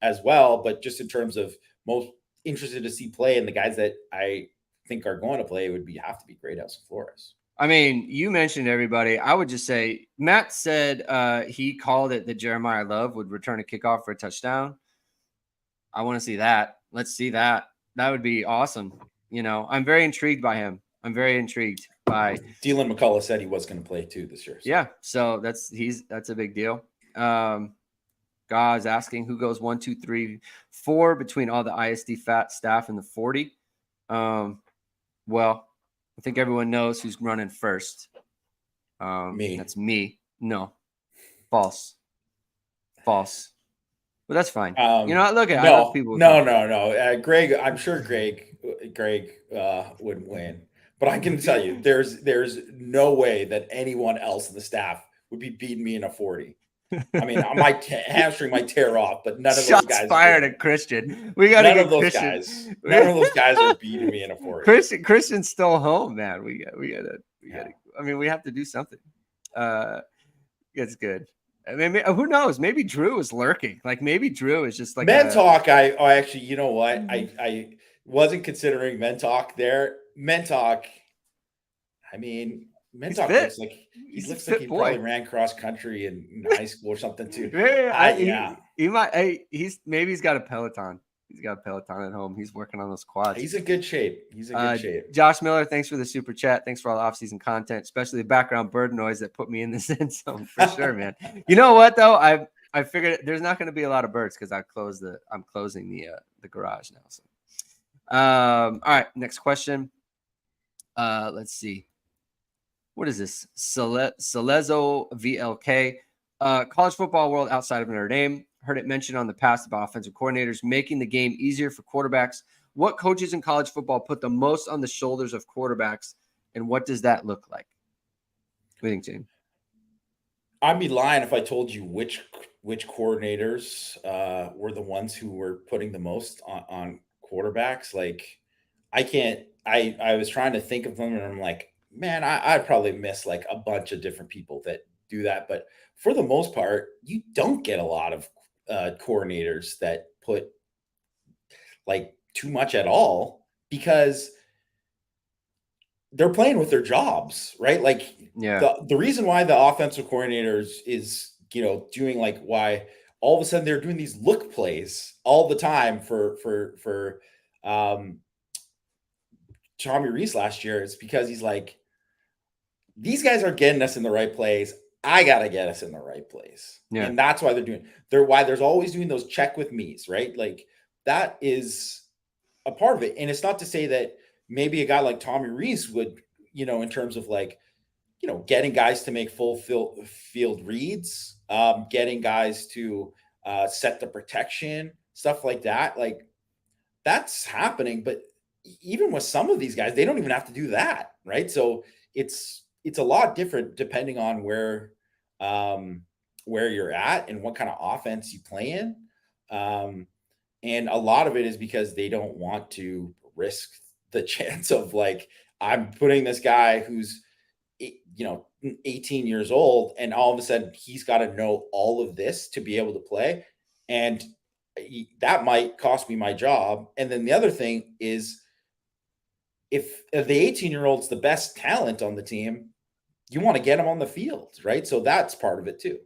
as well. But just in terms of most interested to see play and the guys that I think are going to play have to be Greathouse and Flores. I mean, you mentioned everybody. I would just say Matt said he called it that Jeremiah Love would return a kickoff for a touchdown. I want to see that. Let's see that. That would be awesome. I'm very intrigued by him. I'm very intrigued by Dylan McCullough said he was going to play too this year. So. Yeah, so that's a big deal. Guys asking who goes 1, 2, 3, 4 between all the ISD fat staff and the 40. Well, I think everyone knows who's running first. Me. That's me. No, false. But that's fine. Look at no, people. No. Greg, I'm sure Greg would win, but I can tell you, there's no way that anyone else in the staff would be beating me in a 40. I mean, my hamstring might tear off, but none of those guys. Shots fired at Christian. We got to get Christian. Guys. None of those guys are beating me in a 40. Christian's still home, man. We got to. I mean, we have to do something. It's good. I mean, who knows? Maybe Drew is lurking. Like maybe Drew is just like Men Talk. I actually, you know what? I wasn't considering Men Talk there. Men Talk. I mean, Men Talk looks like he probably ran cross country in high school or something too. He might. He's got a Peloton. He's got a Peloton at home. He's working on those quads. He's in good shape. Josh Miller, thanks for the super chat. Thanks for all the off-season content, especially the background bird noise that put me in the end zone for sure, man. You know what though? I figured there's not going to be a lot of birds because I'm closing the garage now. So, all right, next question. Let's see. What is this? Celezo VLK. College football world outside of Notre Dame. Heard it mentioned on the past about offensive coordinators making the game easier for quarterbacks. What coaches in college football put the most on the shoulders of quarterbacks, and what does that look like? What do you think, James? I'd be lying if I told you which coordinators were the ones who were putting the most on quarterbacks. Like, I can't. I was trying to think of them, and I'm like, man, I'd probably miss like a bunch of different people that do that. But for the most part, you don't get a lot of coordinators that put like too much at all, because they're playing with their jobs, right? Like Yeah. the reason why the offensive coordinators is, doing like why all of a sudden they're doing these look plays all the time for um Tommy Reese last year is because he's like, these guys are getting us in the right place. I gotta get us in the right place. Yeah. And that's why they're why there's always doing those check with me's, right? Like that is a part of it. And it's not to say that maybe a guy like Tommy Reese would, in terms of like, getting guys to make full field reads, getting guys to set the protection, stuff like that. Like that's happening. But even with some of these guys, they don't even have to do that, right? So it's a lot different depending on where you're at and what kind of offense you play in. And a lot of it is because they don't want to risk the chance of like, I'm putting this guy who's 18 years old, and all of a sudden he's got to know all of this to be able to play. And that might cost me my job. And then the other thing is if the 18-year-old's the best talent on the team, you want to get him on the field, right? So that's part of it too.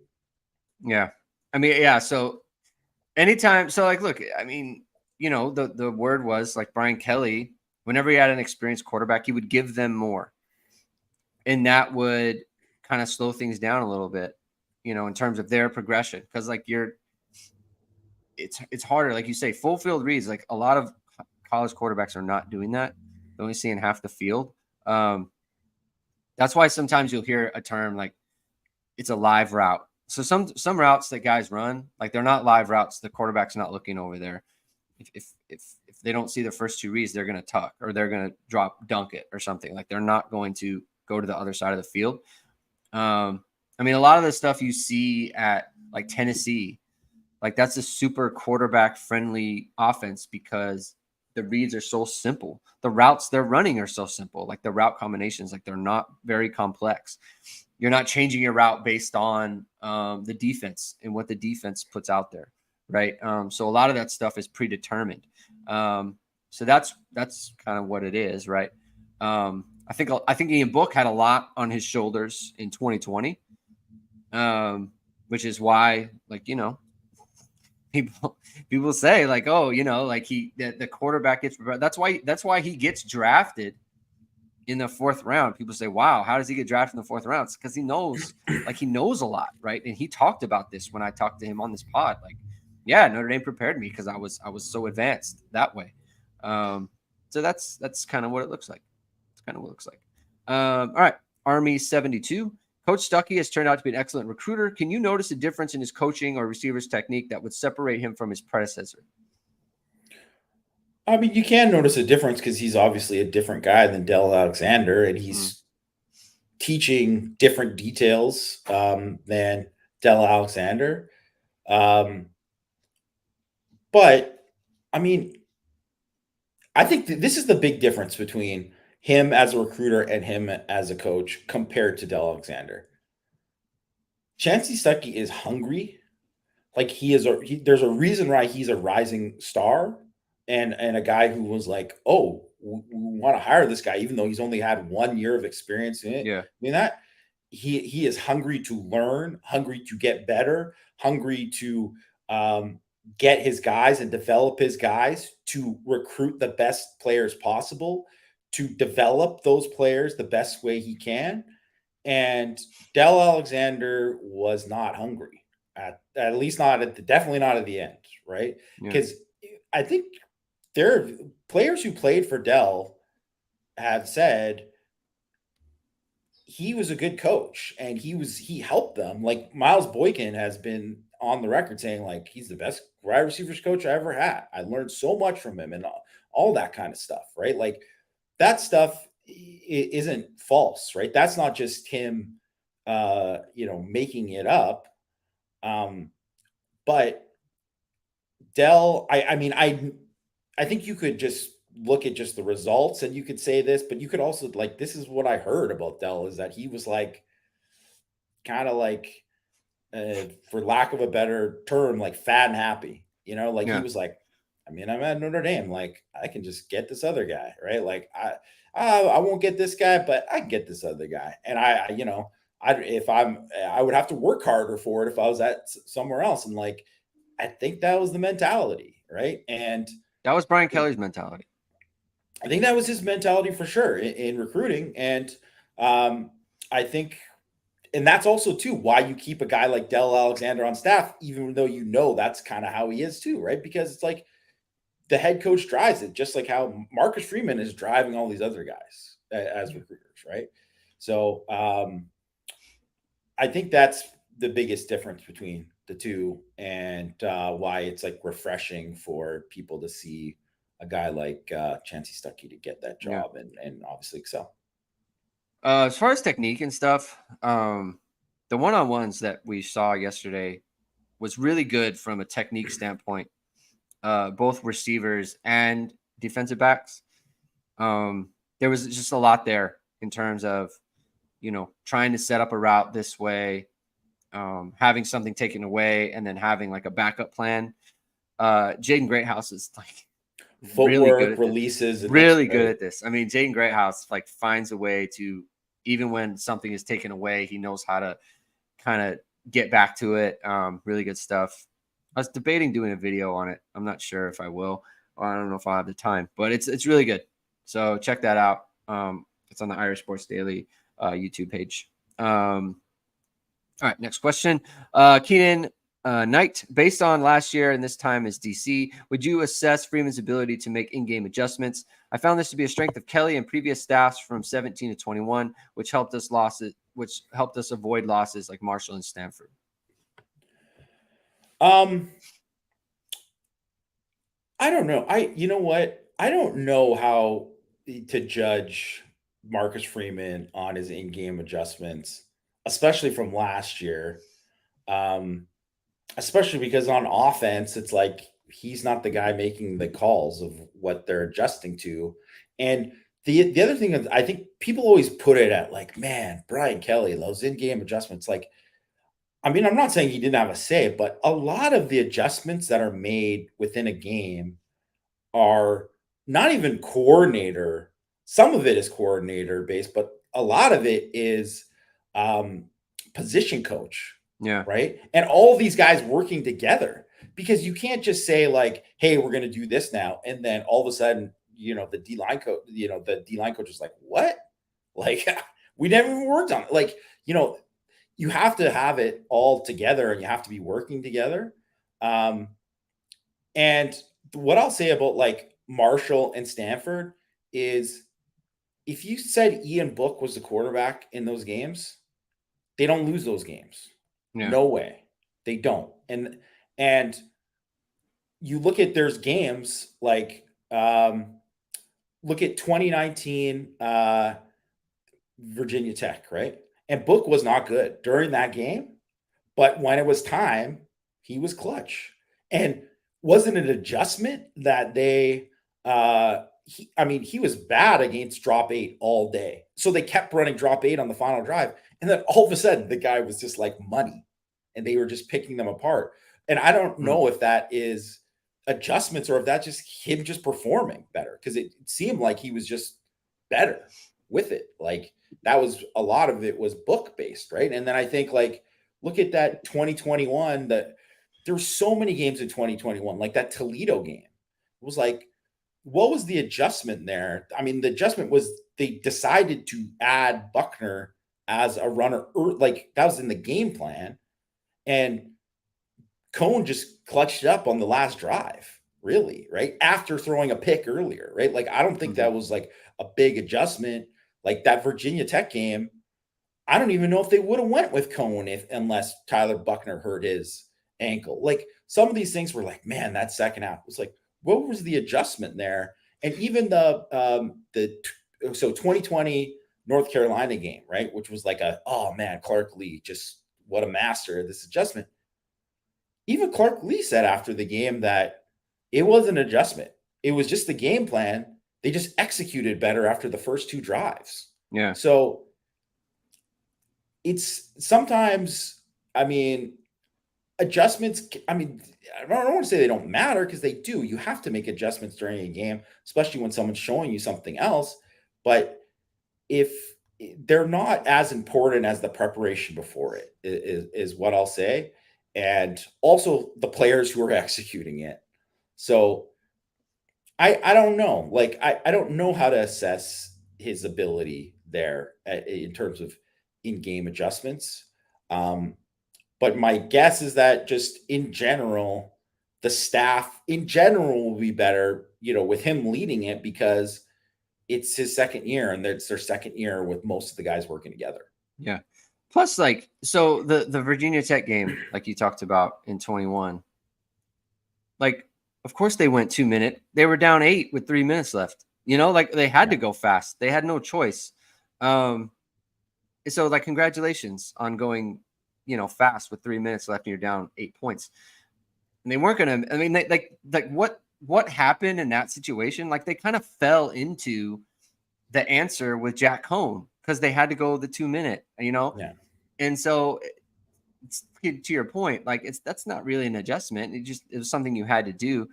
Yeah. I mean, yeah. So anytime, so like, look, I mean, the word was like Brian Kelly, whenever he had an experienced quarterback, he would give them more. And that would kind of slow things down a little bit, in terms of their progression. Cause like it's harder. Like you say, full field reads, like a lot of college quarterbacks are not doing that. They're only seeing half the field. That's why sometimes you'll hear a term like it's a live route. So some routes that guys run, like they're not live routes. The quarterback's not looking over there. If they don't see the first two reads, they're going to tuck or they're going to dunk it or something. Like they're not going to go to the other side of the field. I mean, a lot of the stuff you see at like Tennessee, like that's a super quarterback friendly offense because the reads are so simple. The routes they're running are so simple. Like the route combinations, like they're not very complex. You're not changing your route based on the defense and what the defense puts out there, right? So a lot of that stuff is predetermined. So that's kind of what it is, right? I think Ian Book had a lot on his shoulders in 2020, which is why, like, people say like, oh, like the quarterback gets, that's why he gets drafted in the fourth round. People say, wow, how does he get drafted in the fourth round? It's because he knows a lot, right? And he talked about this when I talked to him on this pod. Like, yeah, Notre Dame prepared me because I was so advanced that way. So that's kind of what it looks like. It's kind of what it looks like. All right, Army 72. Coach Stuckey has turned out to be an excellent recruiter. Can you notice a difference in his coaching or receivers technique that would separate him from his predecessor? I mean, you can notice a difference because he's obviously a different guy than Dell Alexander, and he's teaching different details than Dell Alexander. But I mean, I think this is the big difference between him as a recruiter and him as a coach compared to Dell Alexander. Chancey Stuckey is hungry. Like there's a reason why he's a rising star and a guy who was like, oh, we want to hire this guy, even though he's only had 1 year of experience in it. Yeah. I mean, that he is hungry to learn, hungry to get better, hungry to get his guys and develop his guys to recruit the best players possible, to develop those players the best way he can. And Dell Alexander was not hungry at least not definitely not at the end, right? Because I think there are players who played for Dell have said he was a good coach and he helped them. Like Miles Boykin has been on the record saying like he's the best wide receivers coach I ever had. I learned so much from him and all that kind of stuff, right? Like that stuff isn't false, right? That's not just him making it up. But Dell, I think you could just look at just the results and you could say this, but you could also like, this is what I heard about Dell is that he was like, kind of like, for lack of a better term, like fat and happy, like he was like, I mean, I'm at Notre Dame. Like, I can just get this other guy, right? Like, I won't get this guy, but I can get this other guy. And I would have to work harder for it if I was at somewhere else. And like, I think that was the mentality, right? And that was Brian Kelly's mentality. I think that was his mentality for sure in recruiting. And I think, and that's also too why you keep a guy like Del Alexander on staff, even though that's kind of how he is too, right? Because it's like the head coach drives it, just like how Marcus Freeman is driving all these other guys as recruiters, right? So I think that's the biggest difference between the two, and why it's like refreshing for people to see a guy like Chancey Stuckey to get that job and obviously excel. As far as technique and stuff, the one-on-ones that we saw yesterday was really good from a technique standpoint. Both receivers and defensive backs. There was just a lot there in terms of, trying to set up a route this way, having something taken away, and then having like a backup plan. Jaden Greathouse is like footwork, really good at releases, really good at this. I mean, Jaden Greathouse like finds a way to, even when something is taken away, he knows how to kind of get back to it. Really good stuff. I was debating doing a video on it. I'm not sure if I will. I don't know if I'll have the time, but it's really good. So check that out. It's on the Irish Sports Daily YouTube page. All right, next question. Keenan Knight, based on last year and this time as DC, would you assess Freeman's ability to make in-game adjustments? I found this to be a strength of Kelly and previous staffs from 17 to 21, which helped us avoid losses like Marshall and Stanford. I don't know. You know what? I don't know how to judge Marcus Freeman on his in-game adjustments, especially from last year. Especially because on offense, it's like he's not the guy making the calls of what they're adjusting to. And the other thing is, I think people always put it at like, man, Brian Kelly, those in-game adjustments. Like, I mean, I'm not saying he didn't have a say, but a lot of the adjustments that are made within a game are not even coordinator. Some of it is coordinator based, but a lot of it is position coach. Yeah. Right. And all these guys working together, because you can't just say like, hey, we're going to do this now. And then all of a sudden, the D-line coach, the D-line coach is like, what? Like, we never even worked on it. Like, you have to have it all together and you have to be working together. And what I'll say about like Marshall and Stanford is, if you said Ian Book was the quarterback in those games, they don't lose those games. Yeah. No way. They don't. And you look at there's games like look at 2019 Virginia Tech, right? And Book was not good during that game, but when it was time, he was clutch. And wasn't an adjustment that they he was bad against drop 8 all day. So they kept running drop 8 on the final drive. And then all of a sudden the guy was just like money and they were just picking them apart. And I don't know if that is adjustments or if that's just him just performing better, because it seemed like he was just better with it. Like that was a lot of it was book based, right? And then I think like look at that 2021, that there were so many games in 2021, like that Toledo game. It was like, what was the adjustment there? I mean, the adjustment was they decided to add Buckner as a runner, like that was in the game plan. And Cohn just clutched it up on the last drive, really, right? After throwing a pick earlier, right? Like, I don't think that was like a big adjustment. Like that Virginia Tech game, I don't even know if they would have went with Cohn unless Tyler Buckner hurt his ankle. Like some of these things were like, man, that second half was like, what was the adjustment there? And even the 2020 North Carolina game, right? Which was like oh man, Clark Lee, just what a master of this adjustment. Even Clark Lee said after the game that it was an adjustment. It was just the game plan. They just executed better after the first 2 drives. Yeah. So it's sometimes, I mean, adjustments, I mean, I don't want to say they don't matter, because they do. You have to make adjustments during a game, especially when someone's showing you something else. But if they're not as important as the preparation before it, is what I'll say. And also the players who are executing it. So I don't know. Like, I don't know how to assess his ability there in terms of in-game adjustments. But my guess is that just in general, the staff in general will be better, with him leading it, because it's his second year and it's their second year with most of the guys working together. Yeah. Plus, like, so the Virginia Tech game, like you talked about in 21, like, of course they went 2 minute. They were down 8 with 3 minutes left. Like they had to go fast. They had no choice. So like, congratulations on going, fast with 3 minutes left and you're down 8 points. And they weren't gonna. I mean, like what happened in that situation? Like, they kind of fell into the answer with Jack Cohn because they had to go the 2 minute. Yeah. And so, to your point, like, that's not really an adjustment. It was something you had to do.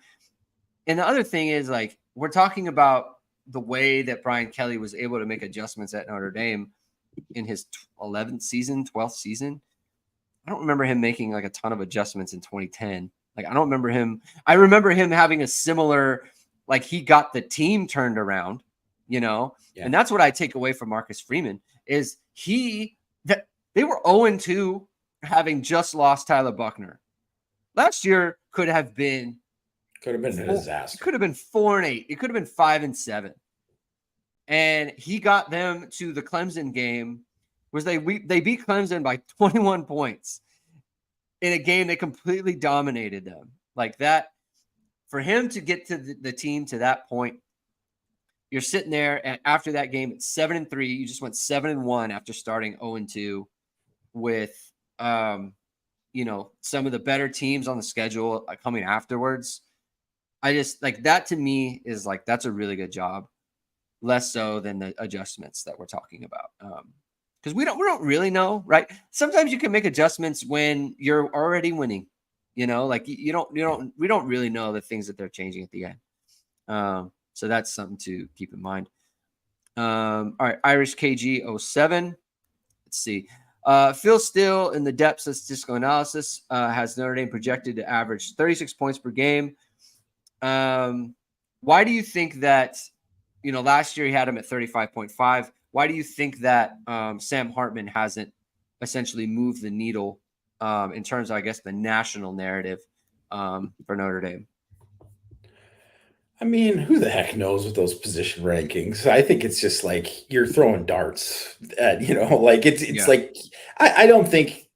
And the other thing is, like, we're talking about the way that Brian Kelly was able to make adjustments at Notre Dame in his 11th season, 12th season. I don't remember him making like a ton of adjustments in 2010. Like, I remember him having a similar, like, he got the team turned around, Yeah. And that's what I take away from Marcus Freeman is that they were 0-2 having just lost Tyler Buckner. Last year could have been a disaster. It could have been 4-8. It could have been 5-7. And he got them to the Clemson game, was they beat Clemson by 21 points in a game they completely dominated them. Like that, for him to get to the team to that point, you're sitting there, and after that game, it's 7-3. You just went 7-1 after starting 0-2 with, some of the better teams on the schedule coming afterwards. I just, like, that to me is like, that's a really good job. Less so than the adjustments that we're talking about. Because we don't really know, right? Sometimes you can make adjustments when you're already winning, like we don't really know the things that they're changing at the end. So that's something to keep in mind. All right, Irish KG 07. Let's see. Phil Steele in the depth statistical analysis has Notre Dame projected to average 36 points per game. Why do you think that, last year he had him at 35.5? Why do you think that Sam Hartman hasn't essentially moved the needle in terms of, I guess, the national narrative for Notre Dame? I mean, who the heck knows with those position rankings? I think it's just like you're throwing darts at, like it's like, I don't think,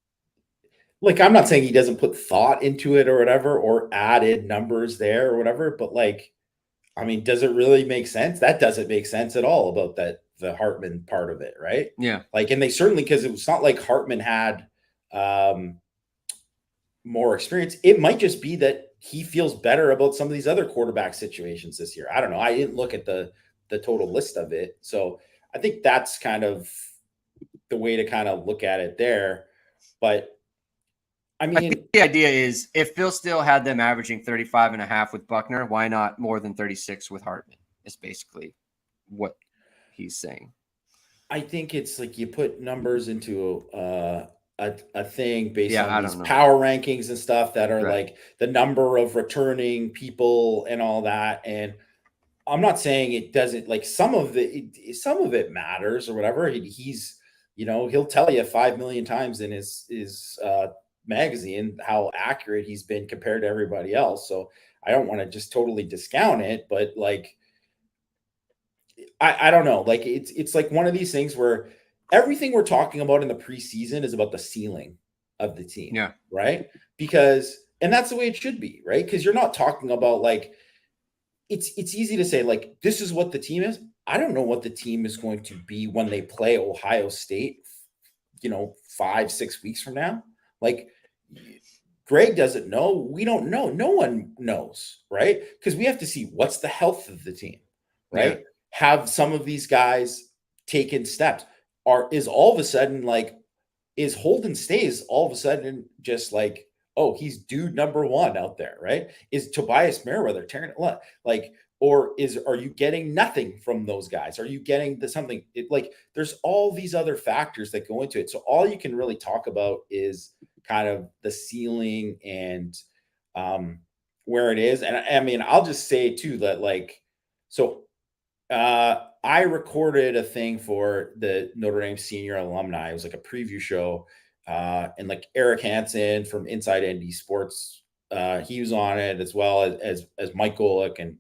like, I'm not saying he doesn't put thought into it or whatever, or added numbers there or whatever, but like, I mean, does it really make sense? That doesn't make sense at all about the Hartman part of it, right? Yeah. Like, and they certainly, because it was not like Hartman had more experience. It might just be that he feels better about some of these other quarterback situations this year. I don't know. I didn't look at the total list of it. So I think that's kind of the way to kind of look at it there. But I mean, the idea is, if Phil Steele had them averaging 35.5 with Buckner, why not more than 36 with Hartman? Is basically what he's saying. I think it's like you put numbers into a thing based on these power rankings and stuff that are like the number of returning people and all that. And I'm not saying it doesn't, like, some of it matters or whatever. He's, he'll tell you 5 million times in his magazine how accurate he's been compared to everybody else. So I don't want to just totally discount it, but like, I don't know. Like, it's like one of these things where everything we're talking about in the preseason is about the ceiling of the team. Yeah. Right. And that's the way it should be. Right. Because you're not talking about, like, it's easy to say, like, this is what the team is. I don't know what the team is going to be when they play Ohio State, 5-6 weeks from now. Like, Greg doesn't know. We don't know. No one knows. Right. Because we have to see what's the health of the team. Right. Yeah. Have some of these guys taken steps? Is all of a sudden, like, is Holden Stays all of a sudden just like oh, he's dude number one out there, right? Is Tobias Merriweather tearing it like, or are you getting nothing from those guys? Are you getting something like there's all these other factors that go into it. So all you can really talk about is kind of the ceiling and where it is. And I mean, I'll just say too that like, so I recorded a thing for the Notre Dame senior alumni. It was like a preview show. And like Eric Hansen from Inside ND Sports, he was on it as well as Mike Golick, and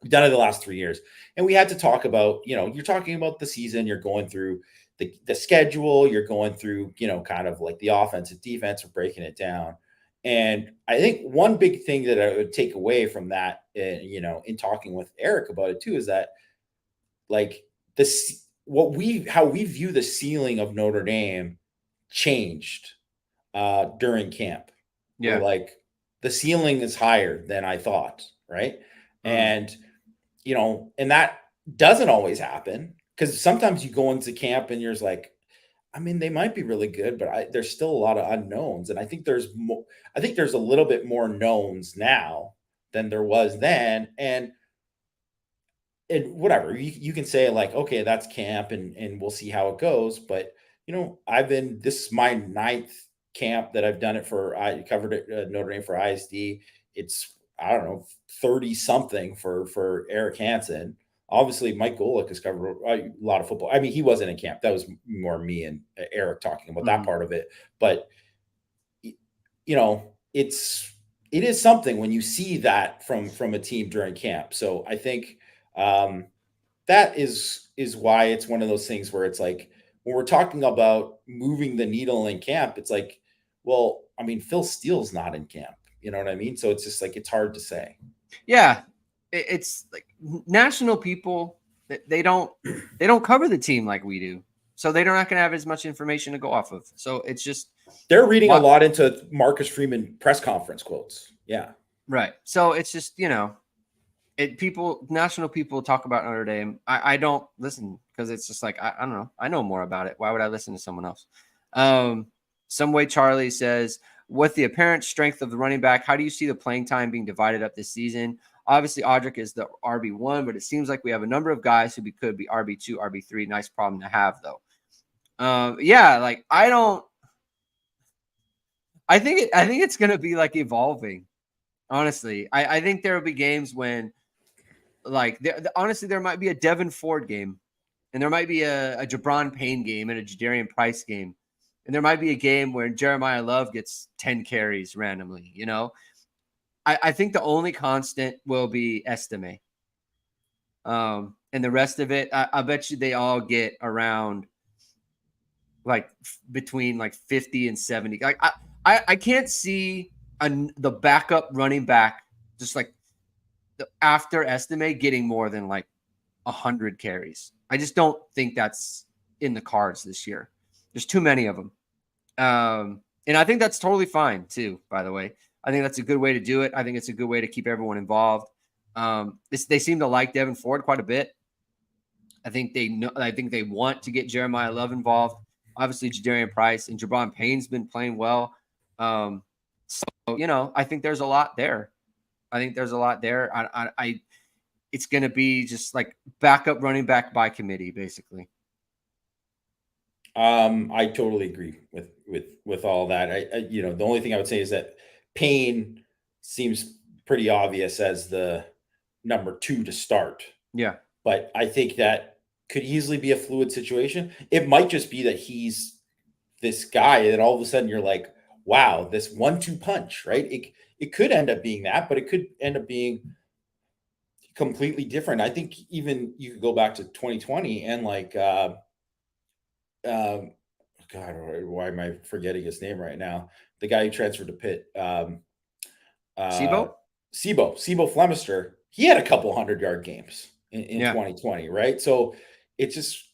we've done it the last 3 years. And we had to talk about, you're talking about the season, you're going through the schedule, you're going through, kind of like the offensive defense, we're breaking it down. And I think one big thing that I would take away from that, in talking with Eric about it too, is that like this, how we view the ceiling of Notre Dame changed during camp. Yeah. Where like the ceiling is higher than I thought, right? And and that doesn't always happen, because sometimes you go into camp and you're just like, I mean, they might be really good, but there's still a lot of unknowns. And I think there's a little bit more knowns now than there was then. And whatever, you can say like, okay, that's camp and we'll see how it goes. But this is my 9th camp that I've done it for. I covered it Notre Dame for ISD. It's, I don't know, 30 something for Eric Hansen. Obviously Mike Golick has covered a lot of football. I mean, he wasn't in camp. That was more me and Eric talking about that part of it. But it is something when you see that from a team during camp. So I think that is why it's one of those things where it's like, when we're talking about moving the needle in camp, it's like, well, I mean, Phil Steele's not in camp. You know what I mean? So it's just like, it's hard to say. Yeah. It's like national people, they don't cover the team like we do. So they're not going to have as much information to go off of. So it's just, they're reading a lot into Marcus Freeman press conference quotes. Yeah. Right. So it's just, national people talk about Notre Dame. I don't listen, because it's just like, I don't know. I know more about it. Why would I listen to someone else? Some way Charlie says, with the apparent strength of the running back, how do you see the playing time being divided up this season? Obviously, Audric is the RB1, but it seems like we have a number of guys who could be RB2, RB3. Nice problem to have, though. Yeah, like I think it's going to be like evolving. Honestly, I think there will be games when, like, honestly, there might be a Devin Ford game, and there might be a Jabron Payne game and a Jadarian Price game, and there might be a game where Jeremiah Love gets 10 carries randomly. I think the only constant will be Estime. And the rest of it, I bet you they all get around like between like 50 and 70. Like I can't see the backup running back just like after Estime getting more than like 100 carries. I just don't think that's in the cards this year. There's too many of them. And I think that's totally fine too, by the way. I think that's a good way to do it. I think it's a good way to keep everyone involved. They seem to like Devin Ford quite a bit. I think they want to get Jeremiah Love involved. Obviously, Jadarian Price and Jabron Payne's been playing well. So I think there's a lot there. It's going to be just like backup running back by committee, basically. I totally agree with all that. The only thing I would say is that Payne seems pretty obvious as the number 2 to start. Yeah. But I think that could easily be a fluid situation. It might just be that he's this guy that all of a sudden you're like, wow, this 1-2 punch, right? It could end up being that, but it could end up being completely different. I think even you could go back to 2020 and like, God, why am I forgetting his name right now? The guy who transferred to Pitt. Sibo Flemister. He had a couple 100-yard games in 2020, right? So it's just,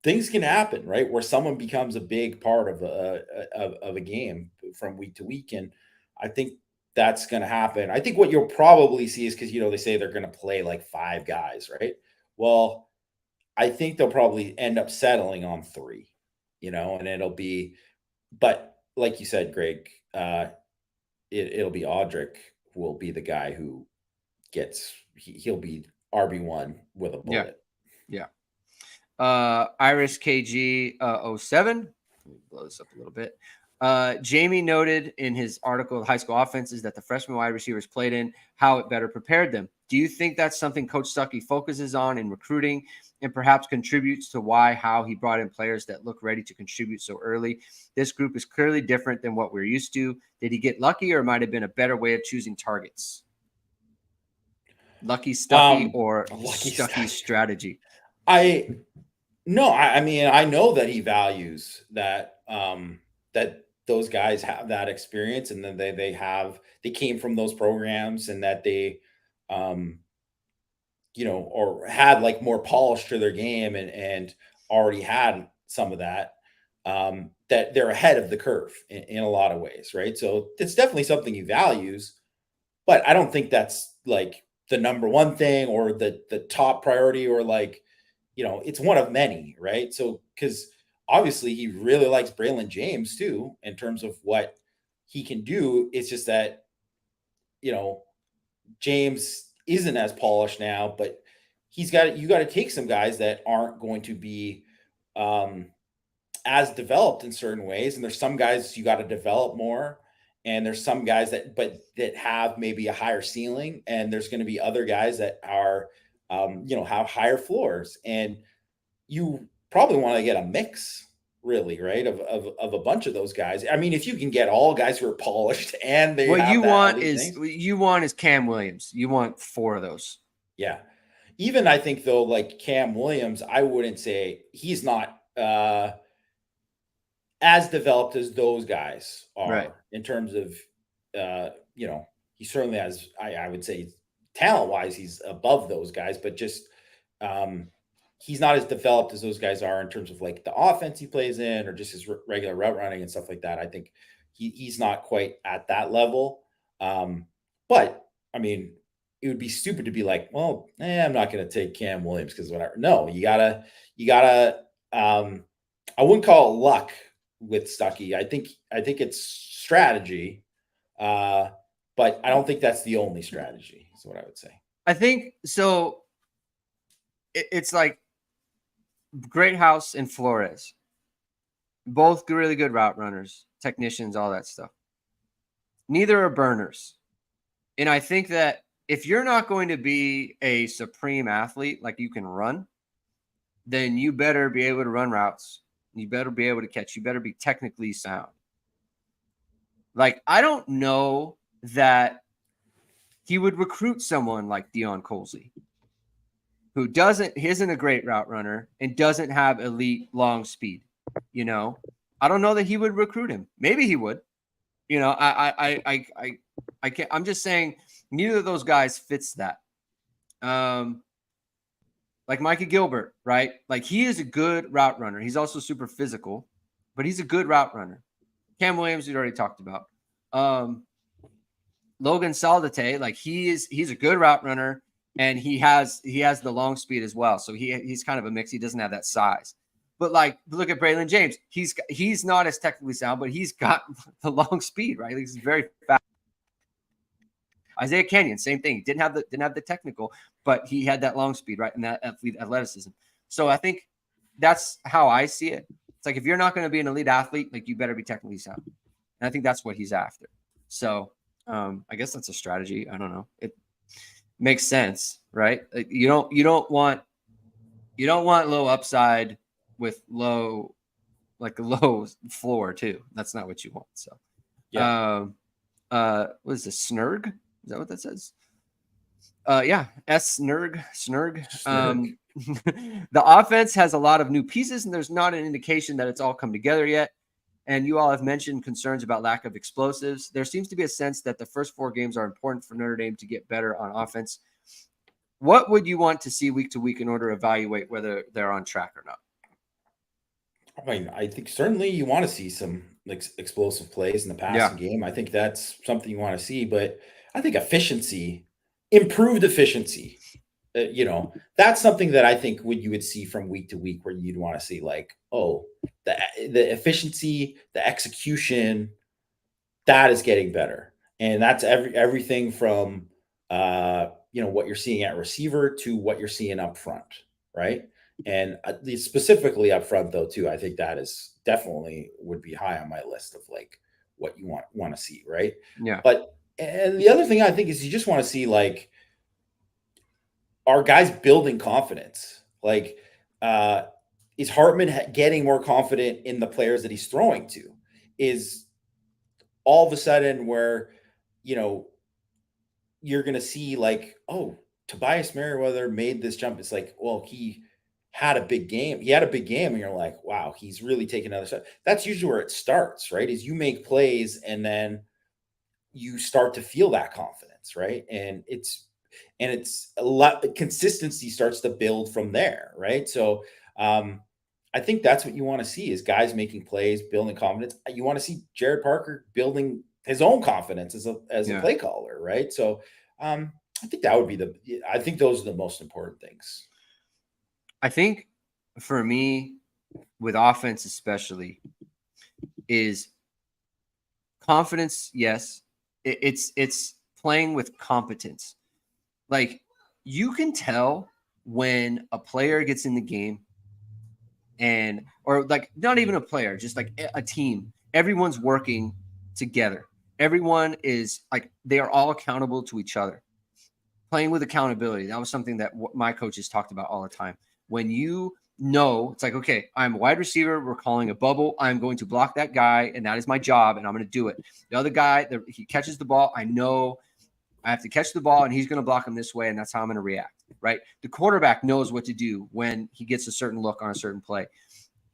things can happen, right? Where someone becomes a big part of a game from week to week. And I think that's going to happen. I think what you'll probably see is, because, they say they're going to play like 5 guys, right? Well, I think they'll probably end up settling on 3, and it'll be, but like you said, Greg, it'll be Audric who will be the guy who he'll be RB1 with a bullet. Yeah. Irish KG 07. Let me blow this up a little bit. Jamie noted in his article, High School Offenses, that the freshman wide receivers played in, how it better prepared them. Do you think that's something Coach Stuckey focuses on in recruiting and perhaps contributes to how he brought in players that look ready to contribute so early? This group is clearly different than what we're used to. Did he get lucky, or might have been a better way of choosing targets? Lucky Stuckey or Stuckey's strategy? No, I mean, I know that he values that that those guys have that experience, and then they came from those programs, and that they or had like more polish to their game, and already had some of that, that they're ahead of the curve in a lot of ways, right? So it's definitely something he values, but I don't think that's like the number one thing or the top priority, or like, it's one of many, right? So, because obviously he really likes Braylon James too, in terms of what he can do. It's just that, James isn't as polished now, but you got to take some guys that aren't going to be as developed in certain ways. And there's some guys you got to develop more. And there's some guys that have maybe a higher ceiling, and there's going to be other guys that are, have higher floors. And you probably want to get a mix, really, right, of a bunch of those guys. I mean, if you can get all guys who are polished and they what have you that want is Cam Williams. You want 4 of those. Yeah. Even I think though, like Cam Williams, I wouldn't say he's not as developed as those guys are, right, in terms of, he certainly has, I would say talent wise, he's above those guys, but just, he's not as developed as those guys are in terms of like the offense he plays in, or just his regular route running and stuff like that. I think he's not quite at that level. But I mean, it would be stupid to be like, well, I'm not going to take Cam Williams because whatever. No, you gotta, I wouldn't call it luck with Stuckey. I think it's strategy. But I don't think that's the only strategy, is what I would say. I think so. It's like Greathouse and Flores, both really good route runners, technicians, all that stuff. Neither are burners. And I think that if you're not going to be a supreme athlete, like you can run, then you better be able to run routes. You better be able to catch. You better be technically sound. Like, I don't know that he would recruit someone like Dion Colsey, who isn't a great route runner and doesn't have elite long speed. I don't know that he would recruit him. Maybe he would. I can't. I'm just saying neither of those guys fits that. Like Micah Gilbert, right? Like, he is a good route runner. He's also super physical, but he's a good route runner. Cam Williams, we already talked about. Logan Saldate, like he's a good route runner, and he has the long speed as well. So he's kind of a mix. He doesn't have that size. But like, look at Braylon James. He's not as technically sound, but he's got the long speed, right? He's very fast. Isaiah Kenyon, same thing. Didn't have the technical, but he had that long speed, right? And that athleticism. So I think that's how I see it. It's like, if you're not going to be an elite athlete, like, you better be technically sound. And I think that's what he's after. So I guess that's a strategy. I don't know. It makes sense, right? Like, you don't want low upside with low floor too. That's not what you want. So yeah. What is this? Snurg? Is that what that says? Yeah. Snurg. The offense has a lot of new pieces, and there's not an indication that it's all come together yet. And you all have mentioned concerns about lack of explosives. There seems to be a sense that the first 4 games are important for Notre Dame to get better on offense. What would you want to see week to week in order to evaluate whether they're on track or not? I mean, I think certainly you want to see some like explosive plays in the passing game. I think that's something you want to see, but I think improved efficiency, that's something that I think you would see from week to week, where you'd want to see like, oh, the efficiency, the execution, that is getting better. And that's everything from what you're seeing at receiver to what you're seeing up front, right? And specifically up front, though, too, I think that is definitely would be high on my list of like what you want to see, right? Yeah. But and the other thing I think is you just want to see like, are guys building confidence? Like, is Hartman getting more confident in the players that he's throwing to? Is all of a sudden where, you know, you're going to see like, oh, Tobias Merriweather made this jump. It's like, well, he had a big game. He had a big game, and you're like, wow, he's really taking another step. That's usually where it starts, right? Is you make plays and then you start to feel that confidence, right? And it's a lot. Consistency starts to build from there, right? So I think that's what you want to see is guys making plays, building confidence. You want to see Jared Parker building his own confidence as a play caller, right? So I think that would be I think those are the most important things. I think for me, with offense especially, is confidence. Yes, it's playing with competence. Like, you can tell when a player gets in the game, and or like not even a player, just like a team, everyone's working together. Everyone is like, they are all accountable to each other. Playing with accountability, that was something that my coaches talked about all the time. When you know, it's like, okay, I'm a wide receiver, we're calling a bubble, I'm going to block that guy, and that is my job, and I'm going to do it. The other guy, he catches the ball, I know I have to catch the ball, and he's going to block him this way, and that's how I'm going to react, right? The quarterback knows what to do when he gets a certain look on a certain play.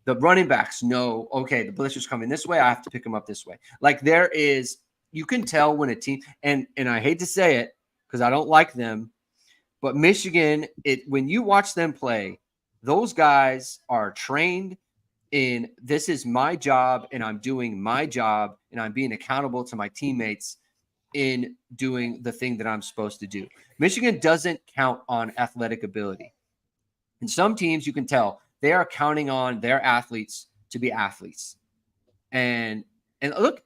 The running backs know, okay, the blitzer's coming this way, I have to pick him up this way. Like, there is, you can tell when a team, and I hate to say it because I don't like them, but Michigan, when you watch them play, those guys are trained in, this is my job, and I'm doing my job, and I'm being accountable to my teammates in doing the thing that I'm supposed to do. Michigan doesn't count on athletic ability. In some teams, you can tell they are counting on their athletes to be athletes. And look,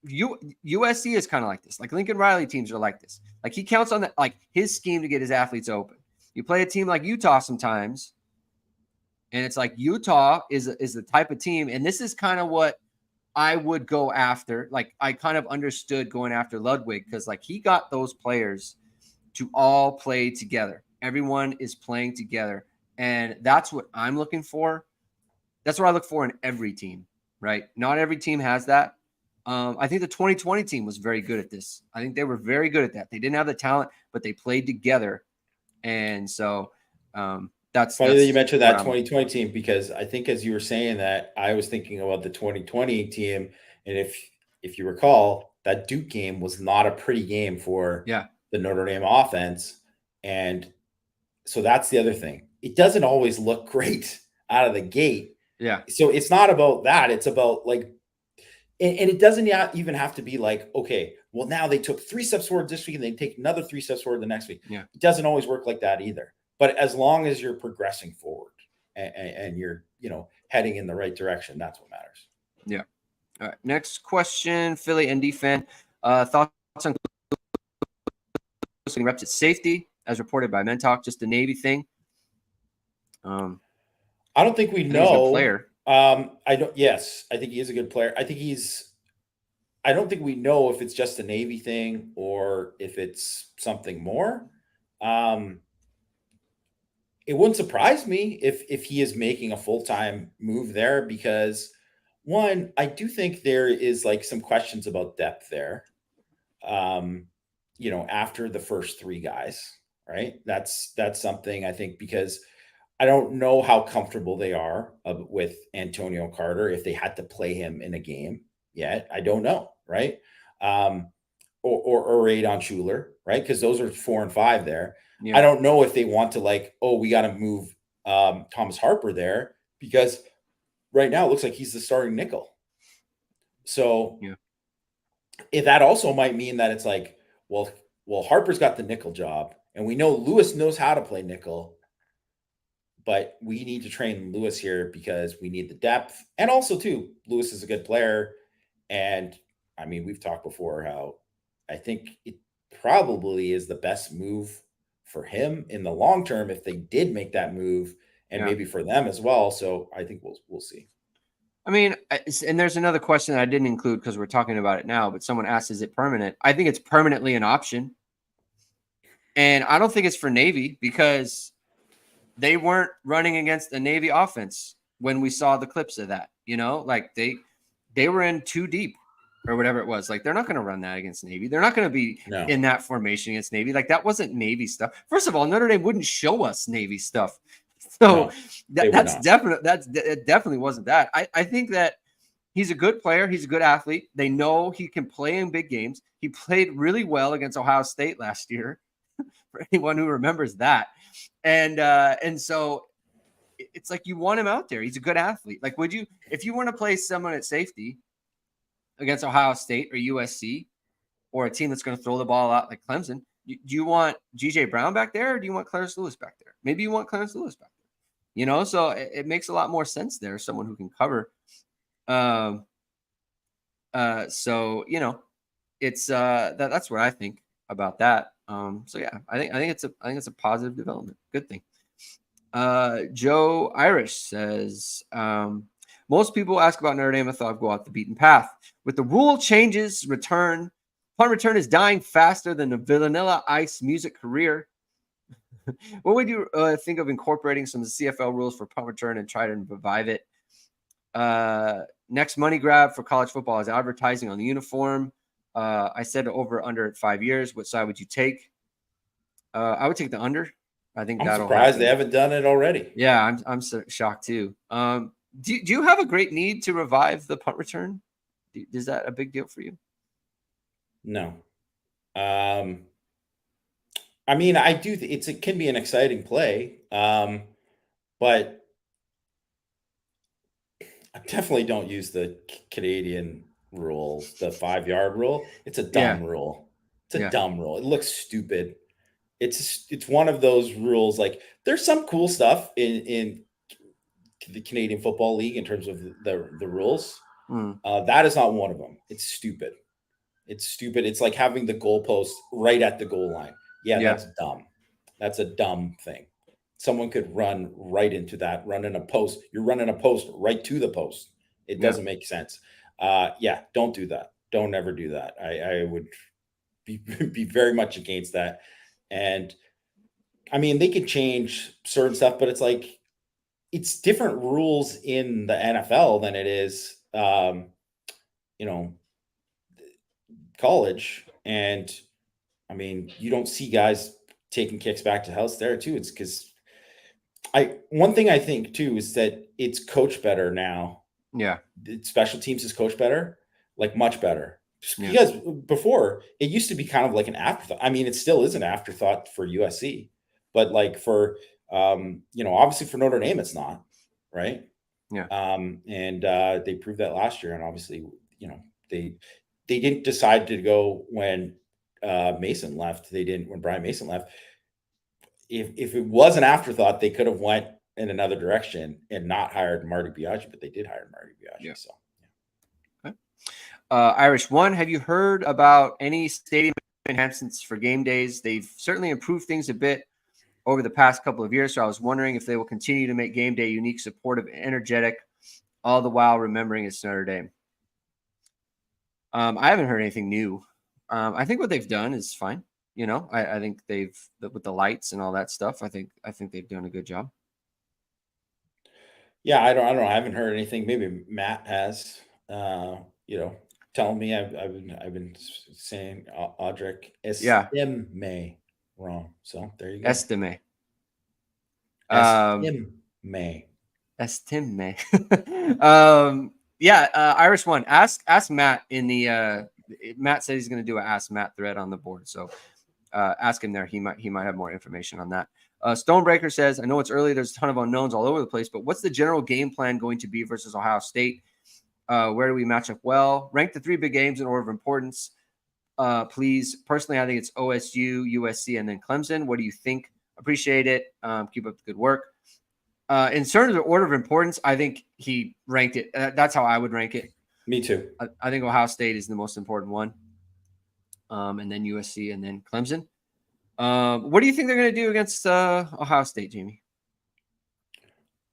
USC is kind of like this. Like, Lincoln Riley teams are like this. Like, he counts on that, like his scheme to get his athletes open. You play a team like Utah sometimes, and it's like Utah is the type of team, and this is kind of what I would go after. Like, I kind of understood going after Ludwig because like he got those players to all play together. Everyone is playing together, and that's what I'm looking for. That's what I look for in every team, right? Not every team has that. I think the 2020 team was very good at this. I think they were very good at that. They didn't have the talent, but they played together. And so that's funny that you mentioned that 2020 team, because I think as you were saying that, I was thinking about the 2020 team. And if you recall, that Duke game was not a pretty game for the Notre Dame offense. And so that's the other thing. It doesn't always look great out of the gate. Yeah. So it's not about that. It's about like, and it doesn't even have to be like, okay, well, now they took 3 steps forward this week and they take another 3 steps forward the next week. Yeah. It doesn't always work like that either. But as long as you're progressing forward and you're, heading in the right direction, that's what matters. Yeah. All right. Next question, Philly ND fan. Thoughts on reps at safety, as reported by Mentalk, just a Navy thing? I don't think we know. He's a good player. Yes, I think he is a good player. I don't think we know if it's just a Navy thing or if it's something more. It wouldn't surprise me if he is making a full-time move there, because one, I do think there is like some questions about depth there. After the first 3 guys, right? That's something I think, because I don't know how comfortable they are with Antonio Carter if they had to play him in a game yet. I don't know, right? Or Adon Schuler, right? Because those are 4 and 5 there. Yeah. I don't know if they want to like, oh, we got to move Thomas Harper there, because right now it looks like he's the starting nickel. So if that also might mean that it's like, well, Harper's got the nickel job, and we know Lewis knows how to play nickel, but we need to train Lewis here because we need the depth. And also too, Lewis is a good player. And I mean, we've talked before how I think it probably is the best move for him in the long term if they did make that move, and maybe for them as well. So I think we'll see. I mean, and there's another question that I didn't include because we're talking about it now, but someone asked, is it permanent? I think it's permanently an option. And I don't think it's for Navy because they weren't running against the Navy offense when we saw the clips of that. Like they were in too deep or whatever it was. Like they're not going to run that against Navy. They're not going to be in that formation against Navy. Like that wasn't Navy stuff. First of all, Notre Dame wouldn't show us Navy stuff. So that's definite. It definitely wasn't that. I think that he's a good player. He's a good athlete. They know he can play in big games. He played really well against Ohio State last year, for anyone who remembers that. And so it's like you want him out there. He's a good athlete. Like, would you, if you want to play someone at safety against Ohio State or USC or a team that's going to throw the ball out like Clemson, do you want GJ Brown back there or do you want Clarence Lewis back there? Maybe you want Clarence Lewis back there. So it makes a lot more sense there. Someone who can cover. So it's that's what I think about that. So yeah, I think it's a positive development. Good thing. Joe Irish says, most people ask about Notre Dame. I thought I'd go off the beaten path. With the rule changes, punt return is dying faster than the Vanilla Ice music career. What would you think of incorporating some CFL rules for punt return and try to revive it? Next money grab for college football is advertising on the uniform. I said over under at 5 years. What side would you take? I would take the under. I think I'm surprised they haven't done it already. Yeah, I'm so shocked too. Do you have a great need to revive the punt return? Is that a big deal for you? No. I mean, I do. It can be an exciting play, but I definitely don't use the Canadian rules, the 5-yard rule. It's a dumb rule. It's a dumb rule. It looks stupid. It's one of those rules. Like there's some cool stuff in the Canadian Football League in terms of the rules. That is not one of them. It's stupid. It's stupid. It's like having the goalpost right at the goal line. Yeah, that's dumb. That's a dumb thing. Someone could run right into that, run in a post. You're running a post right to the post. It doesn't make sense. Don't do that. Don't ever do that. I would be very much against that. And I mean, they can change certain stuff, but it's like, it's different rules in the NFL than it is, college. And I mean, you don't see guys taking kicks back to house there too. It's because one thing I think too is that it's coached better now. Yeah. Special teams is coached better, like much better. Because before it used to be kind of like an afterthought. I mean, it still is an afterthought for USC, but like for, obviously for Notre Dame, it's not, right? Yeah. And they proved that last year. And obviously, they didn't decide to go when Mason left. They didn't when Brian Mason left. If it was an afterthought, they could have went in another direction and not hired Marty Biaggi, but they did hire Marty Biaggi. Yeah. So, okay. Irish One, have you heard about any stadium enhancements for game days? They've certainly improved things a bit over the past couple of years. So I was wondering if they will continue to make game day unique, supportive, energetic, all the while remembering it's Notre Dame. I haven't heard anything new. I think what they've done is fine. I think they've with the lights and all that stuff. I think they've done a good job. Yeah, I don't know. I haven't heard anything. Maybe Matt has. Telling me I've been saying Audric Estime wrong. So there you go. Estime. Estime. Irish One. Ask Matt in the Matt said he's going to do an Ask Matt thread on the board. So ask him there. He might have more information on that. Stonebreaker says, I know it's early. There's a ton of unknowns all over the place, but what's the general game plan going to be versus Ohio State? Where do we match up well? Rank the 3 big games in order of importance, please. Personally, I think it's OSU, USC, and then Clemson. What do you think? Appreciate it. Keep up the good work. In terms of order of importance, I think he ranked it. That's how I would rank it. Me too. I think Ohio State is the most important one. and then USC, and then Clemson. What do you think they're going to do against Ohio State, Jamie?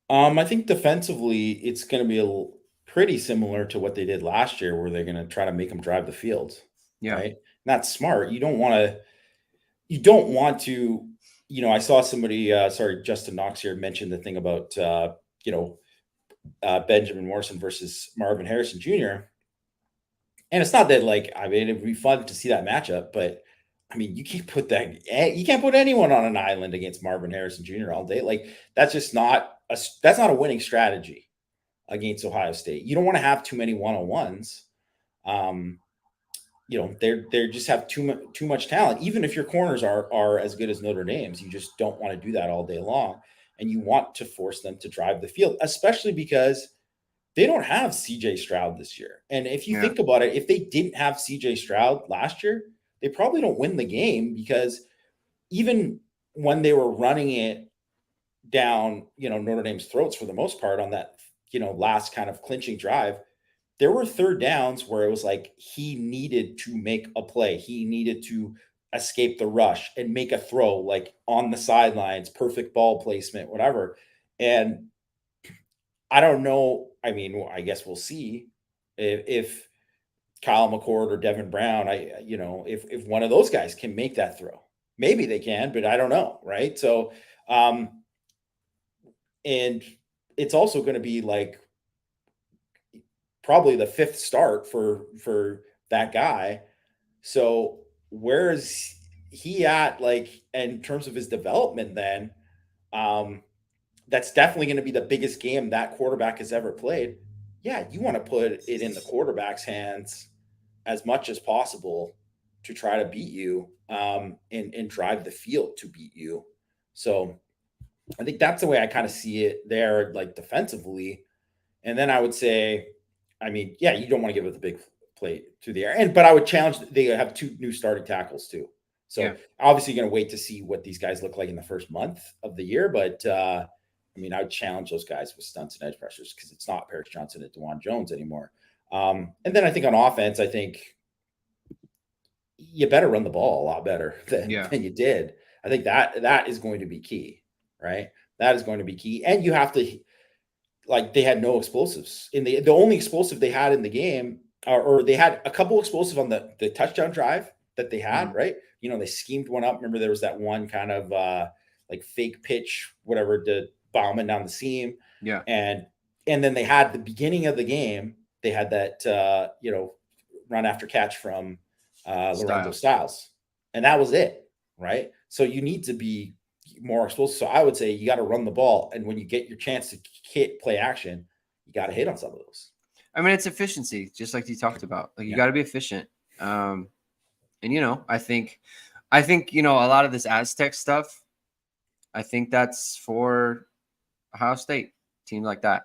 I think defensively, it's going to be pretty similar to what they did last year, where they're going to try to make them drive the field, right? And that's smart. You don't want to. I saw somebody, Justin Knox here mentioned the thing about Benjamin Morrison versus Marvin Harrison Jr. And it's not that it'd be fun to see that matchup, but I mean, you can't put anyone on an island against Marvin Harrison Jr. all day. Like that's just not a winning strategy against Ohio State. You don't want to have too many one-on-ones. They just have too much talent. Even if your corners are as good as Notre Dame's, you just don't want to do that all day long. And you want to force them to drive the field, especially because they don't have CJ Stroud this year. And if you think about it, if they didn't have CJ Stroud last year, they probably don't win the game, because even when they were running it down, Notre Dame's throats for the most part on that, last kind of clinching drive, there were third downs where it was like he needed to make a play. He needed to escape the rush and make a throw, like on the sidelines, perfect ball placement, whatever. And I don't know. I mean, I guess we'll see if Kyle McCord or Devin Brown, if one of those guys can make that throw. Maybe they can, but I don't know, right? So, and it's also going to be like probably the fifth start for that guy. So where is he at, like, in terms of his development then? That's definitely going to be the biggest game that quarterback has ever played. Yeah, you want to put it in the quarterback's hands as much as possible to try to beat you, and drive the field to beat you. So I think that's the way I kind of see it there, like defensively. And then I would say, I mean, yeah, you don't want to give it the big play through the air. But I would challenge, they have two new starting tackles too. So obviously you're going to wait to see what these guys look like in the first month of the year. But I mean, I would challenge those guys with stunts and edge pressures, because it's not Paris Johnson and DeJuan Jones anymore. And then I think on offense, I think you better run the ball a lot better than you did. I think that is going to be key, right? That is going to be key. And you have to, they had no explosives in the only explosive they had in the game, or they had a couple explosive on the touchdown drive that they had, right? They schemed one up. Remember, there was that one kind of fake pitch, whatever, to Bauman down the seam. Yeah. And then they had the beginning of the game, they had that, run after catch from Lorenzo Styles. And that was it, right? So you need to be more explosive. So I would say you got to run the ball. And when you get your chance to hit play action, you got to hit on some of those. I mean, it's efficiency, just like you talked about. Like, you got to be efficient. And, I think, a lot of this Aztec stuff, I think that's for Ohio State, teams like that,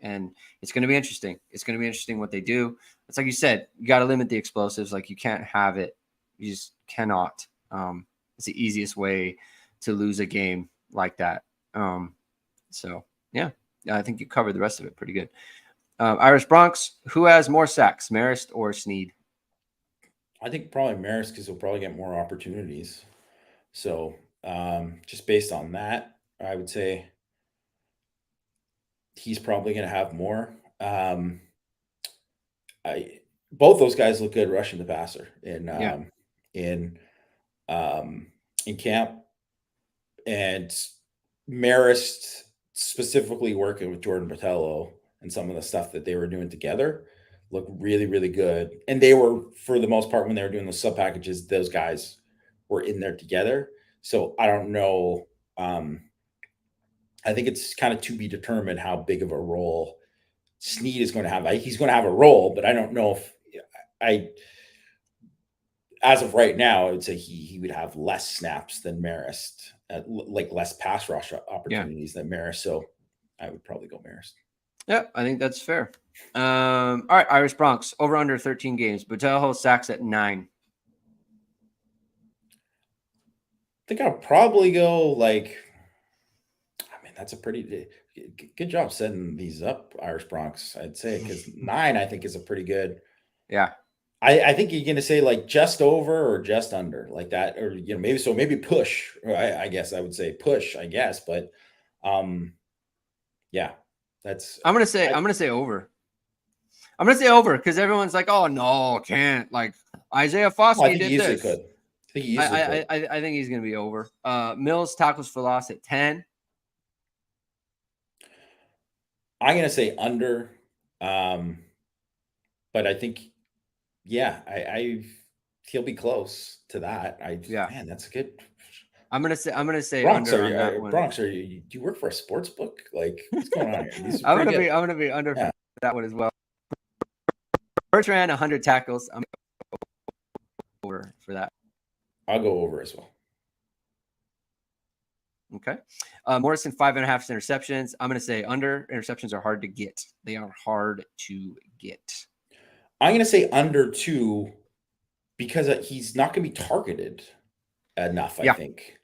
and it's going to be interesting. It's going to be interesting what they do. It's like you said, you got to limit the explosives. Like, you can't have it. You just cannot. It's the easiest way to lose a game like that. So yeah, I think you covered the rest of it pretty good. Irish Bronx, who has more sacks, Marist or Snead? I think probably Marist, because he'll probably get more opportunities. So just based on that, I would say he's probably going to have more. Both those guys look good rushing the passer in camp, and Marist specifically working with Jordan Botelho and some of the stuff that they were doing together look really, really good. And they were, for the most part, when they were doing those sub packages, those guys were in there together. So I don't know. I think it's kind of to be determined how big of a role Snead is going to have. He's going to have a role, but I don't know if as of right now, I would say he would have less snaps than Marist, less pass rush opportunities than Marist. So I would probably go Marist. Yeah, I think that's fair. All right, Irish Bronx, over under 13 games. Botelho sacks at 9. I think I'll probably go that's a pretty good job setting these up, Irish Bronx, I'd say, because 9, I think, is a pretty good. Yeah. I think you're going to say like just over or just under like that, or maybe push. I guess I would say push. I guess, but yeah, that's. I'm gonna say over. I'm gonna say over because everyone's like, "Oh no, can't." Like Isaiah Foskey I think did he easily this. could. I think he easily could. I think he's gonna be over. Mills tackles for loss at 10. I'm going to say under, but I think he'll be close to that. Man, that's good. I'm gonna say Bronx, under on that one. Bronx, do you work for a sports book? Like, what's going on here? I'm gonna be under for that one as well. Bertrand 100 tackles. I'm over for that. I'll go over as well. Okay. Morrison 5.5 interceptions. I'm gonna say under. Interceptions are hard to get. They are hard to get. I'm gonna say under too, because he's not gonna be targeted enough. I think.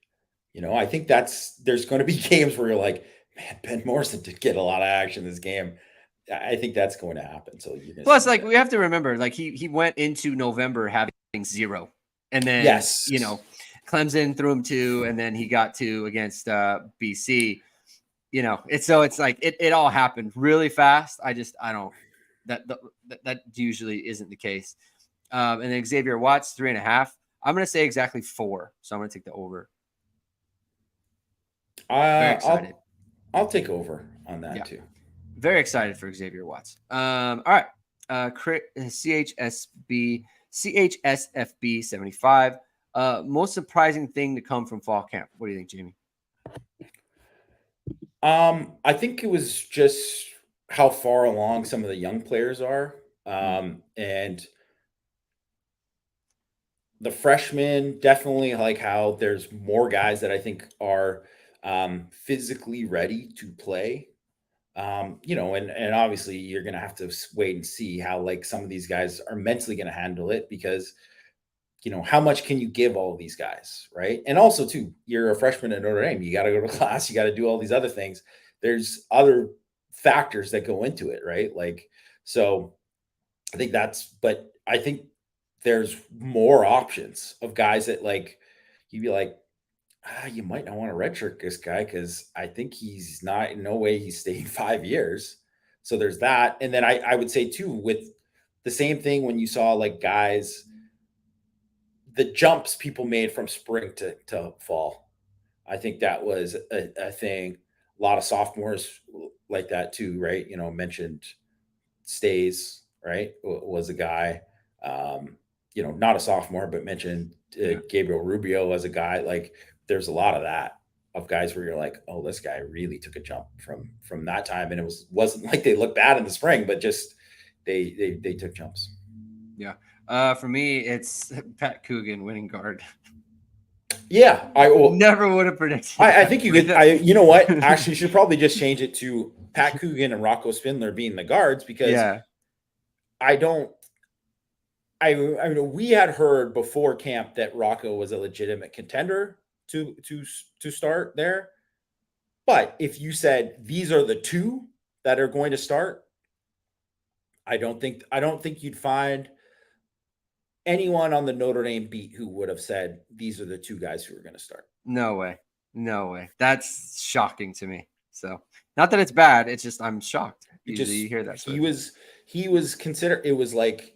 I think there's going to be games where you're like, man, Ben Morrison did get a lot of action this game. I think that's going to happen. So plus, like, we have to remember, like he went into November having 0, and then Clemson threw him 2, and then he got 2 against BC. It's like it all happened really fast. I don't that usually isn't the case. And then Xavier Watts 3.5. I'm going to say exactly 4, so I'm going to take the over. Very excited. I'll take over on that too. Very excited for Xavier Watts. All right. CHSFB 75. Most surprising thing to come from fall camp. What do you think, Jamie? I think it was just how far along some of the young players are. And the freshmen, definitely, like how there's more guys that I think are physically ready to play. And obviously you're going to have to wait and see how like some of these guys are mentally going to handle it, because how much can you give all of these guys, right? And also too, you're a freshman at Notre Dame, you got to go to class, you got to do all these other things. There's other factors that go into it, right? Like, so I think but I think there's more options of guys that like, you'd be like, you might not want to redshirt this guy because I think he's not, in no way he's staying 5 years. So there's that. And then I would say too, with the same thing when you saw like guys, the jumps people made from spring to fall. I think that was a thing. A lot of sophomores like that too, right? Mentioned Stays, right? Was a guy, not a sophomore, but mentioned Gabriel Rubio as a guy. Like, there's a lot of that, of guys where you're like, oh, this guy really took a jump from that time. And it wasn't like they looked bad in the spring, but just they took jumps. Yeah. For me, it's Pat Coogan winning guard. Yeah. I never would have predicted. I think you could, you know what? Actually, you should probably just change it to Pat Coogan and Rocco Spindler being the guards, because I mean, we had heard before camp that Rocco was a legitimate contender to start there. But if you said these are the 2 that are going to start, I don't think you'd find anyone on the Notre Dame beat who would have said these are the 2 guys who are going to start. No way. That's shocking to me. So, not that it's bad, it's just I'm shocked. Usually you hear that. He was considered. It was like,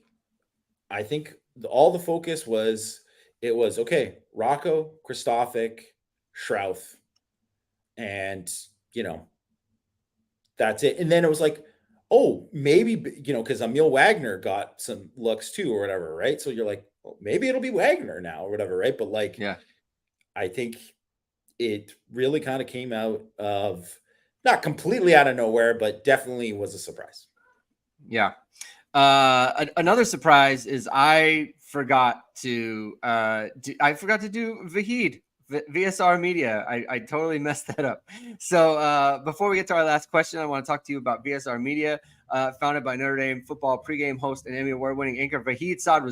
I think all the focus was, okay, Rocco, Kristofic, Schrouth, and that's it. And then it was like, oh, maybe because Emil Wagner got some looks too, or whatever, right? So you're like, well, maybe it'll be Wagner now, or whatever, right? But like, I think it really kind of came out of, not completely out of nowhere, but definitely was a surprise. Yeah. Another surprise is I forgot to do Vahid, VSR Media. I totally messed that up. So before we get to our last question, I want to talk to you about VSR Media. founded by Notre Dame Football pregame host and Emmy Award-winning anchor Hiestand.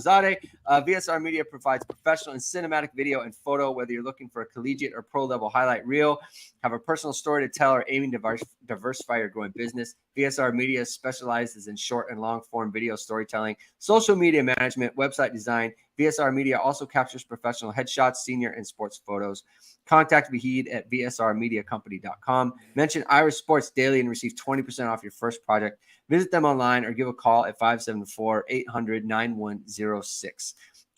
VSR Media provides professional and cinematic video and photo, whether you're looking for a collegiate or pro-level highlight reel, have a personal story to tell, or aiming to diversify your growing business. VSR Media specializes in short and long-form video storytelling, social media management, website design. VSR Media also captures professional headshots, senior, and sports photos. Contact Vahid at vsrmediacompany.com. Mention Irish Sports Daily and receive 20% off your first project. Visit them online or give a call at 574-800-9106.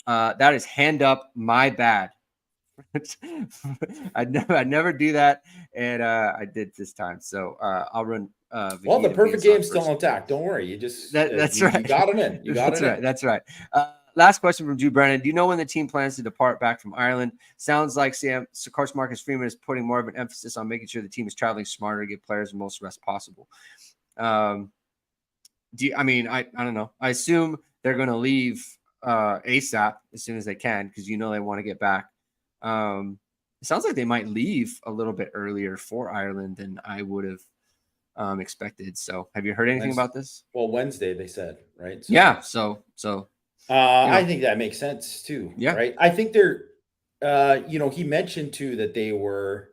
That is hand up, my bad. I'd never do that, and I did this time. So I'll run. Well, the perfect game's still intact. Don't worry. You just that's right. You got it in. You got it in. That's right. Last question from Drew Brennan. Do you know when the team plans to depart back from Ireland? Sounds like Coach Marcus Freeman is putting more of an emphasis on making sure the team is traveling smarter to give players the most rest possible. I don't know. I assume they're going to leave ASAP as soon as they can, because they want to get back. It sounds like they might leave a little bit earlier for Ireland than I would have expected. So have you heard anything about this? Well, Wednesday they said, right? So, yeah. So I think that makes sense too. Yeah. Right. I think they're, he mentioned too that they were,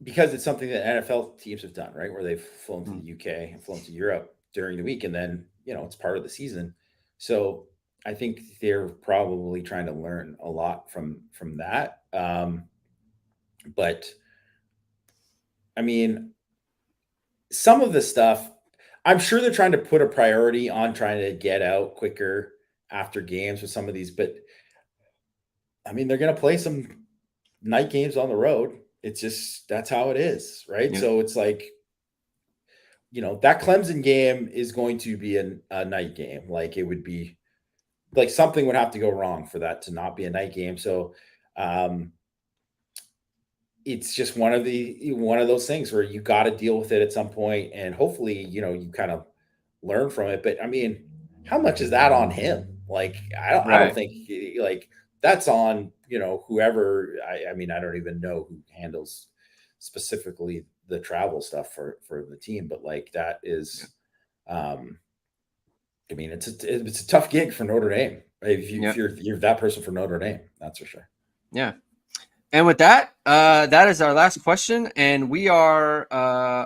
because it's something that NFL teams have done, right? Where they've flown to the UK and flown to Europe during the week, and then, it's part of the season. So I think they're probably trying to learn a lot from that. But I mean, some of the stuff, I'm sure they're trying to put a priority on trying to get out quicker after games with some of these, but I mean, they're going to play some night games on the road. It's just, that's how it is. Right. Yeah. So it's like, that Clemson game is going to be a night game. Like, it would be like something would have to go wrong for that to not be a night game. So, it's just one of those things where you got to deal with it at some point, and hopefully, you kind of learn from it. But I mean, how much is that on him? Like, I don't think like that's on, whoever. I mean, I don't even know who handles specifically the travel stuff for the team, but like that is, I mean, it's a tough gig for Notre Dame. If you're that person for Notre Dame, that's for sure. Yeah. And with that, that is our last question, and we are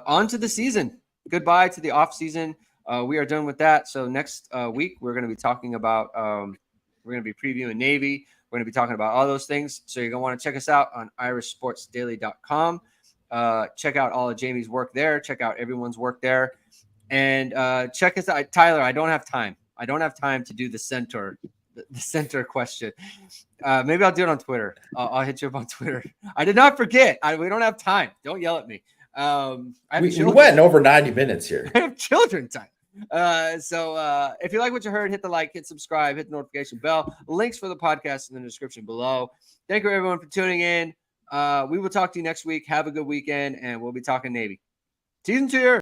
on to the season. Goodbye to the off season. We are done with that. So next week, we're going to be talking about, we're going to be previewing Navy. We're going to be talking about all those things. So you're going to want to check us out on irishsportsdaily.com. Check out all of Jamie's work there. Check out everyone's work there. And check us out. Tyler, I don't have time. I don't have time to do the center question. Maybe I'll do it on Twitter. I'll hit you up on Twitter. I did not forget. We don't have time. Don't yell at me. We went over 90 minutes here. I have children time. So if you like what you heard, hit the like, hit subscribe, hit the notification bell. Links for the podcast in the description below. Thank you, everyone, for tuning in. We will talk to you next week. Have a good weekend, and we'll be talking Navy. Season 2.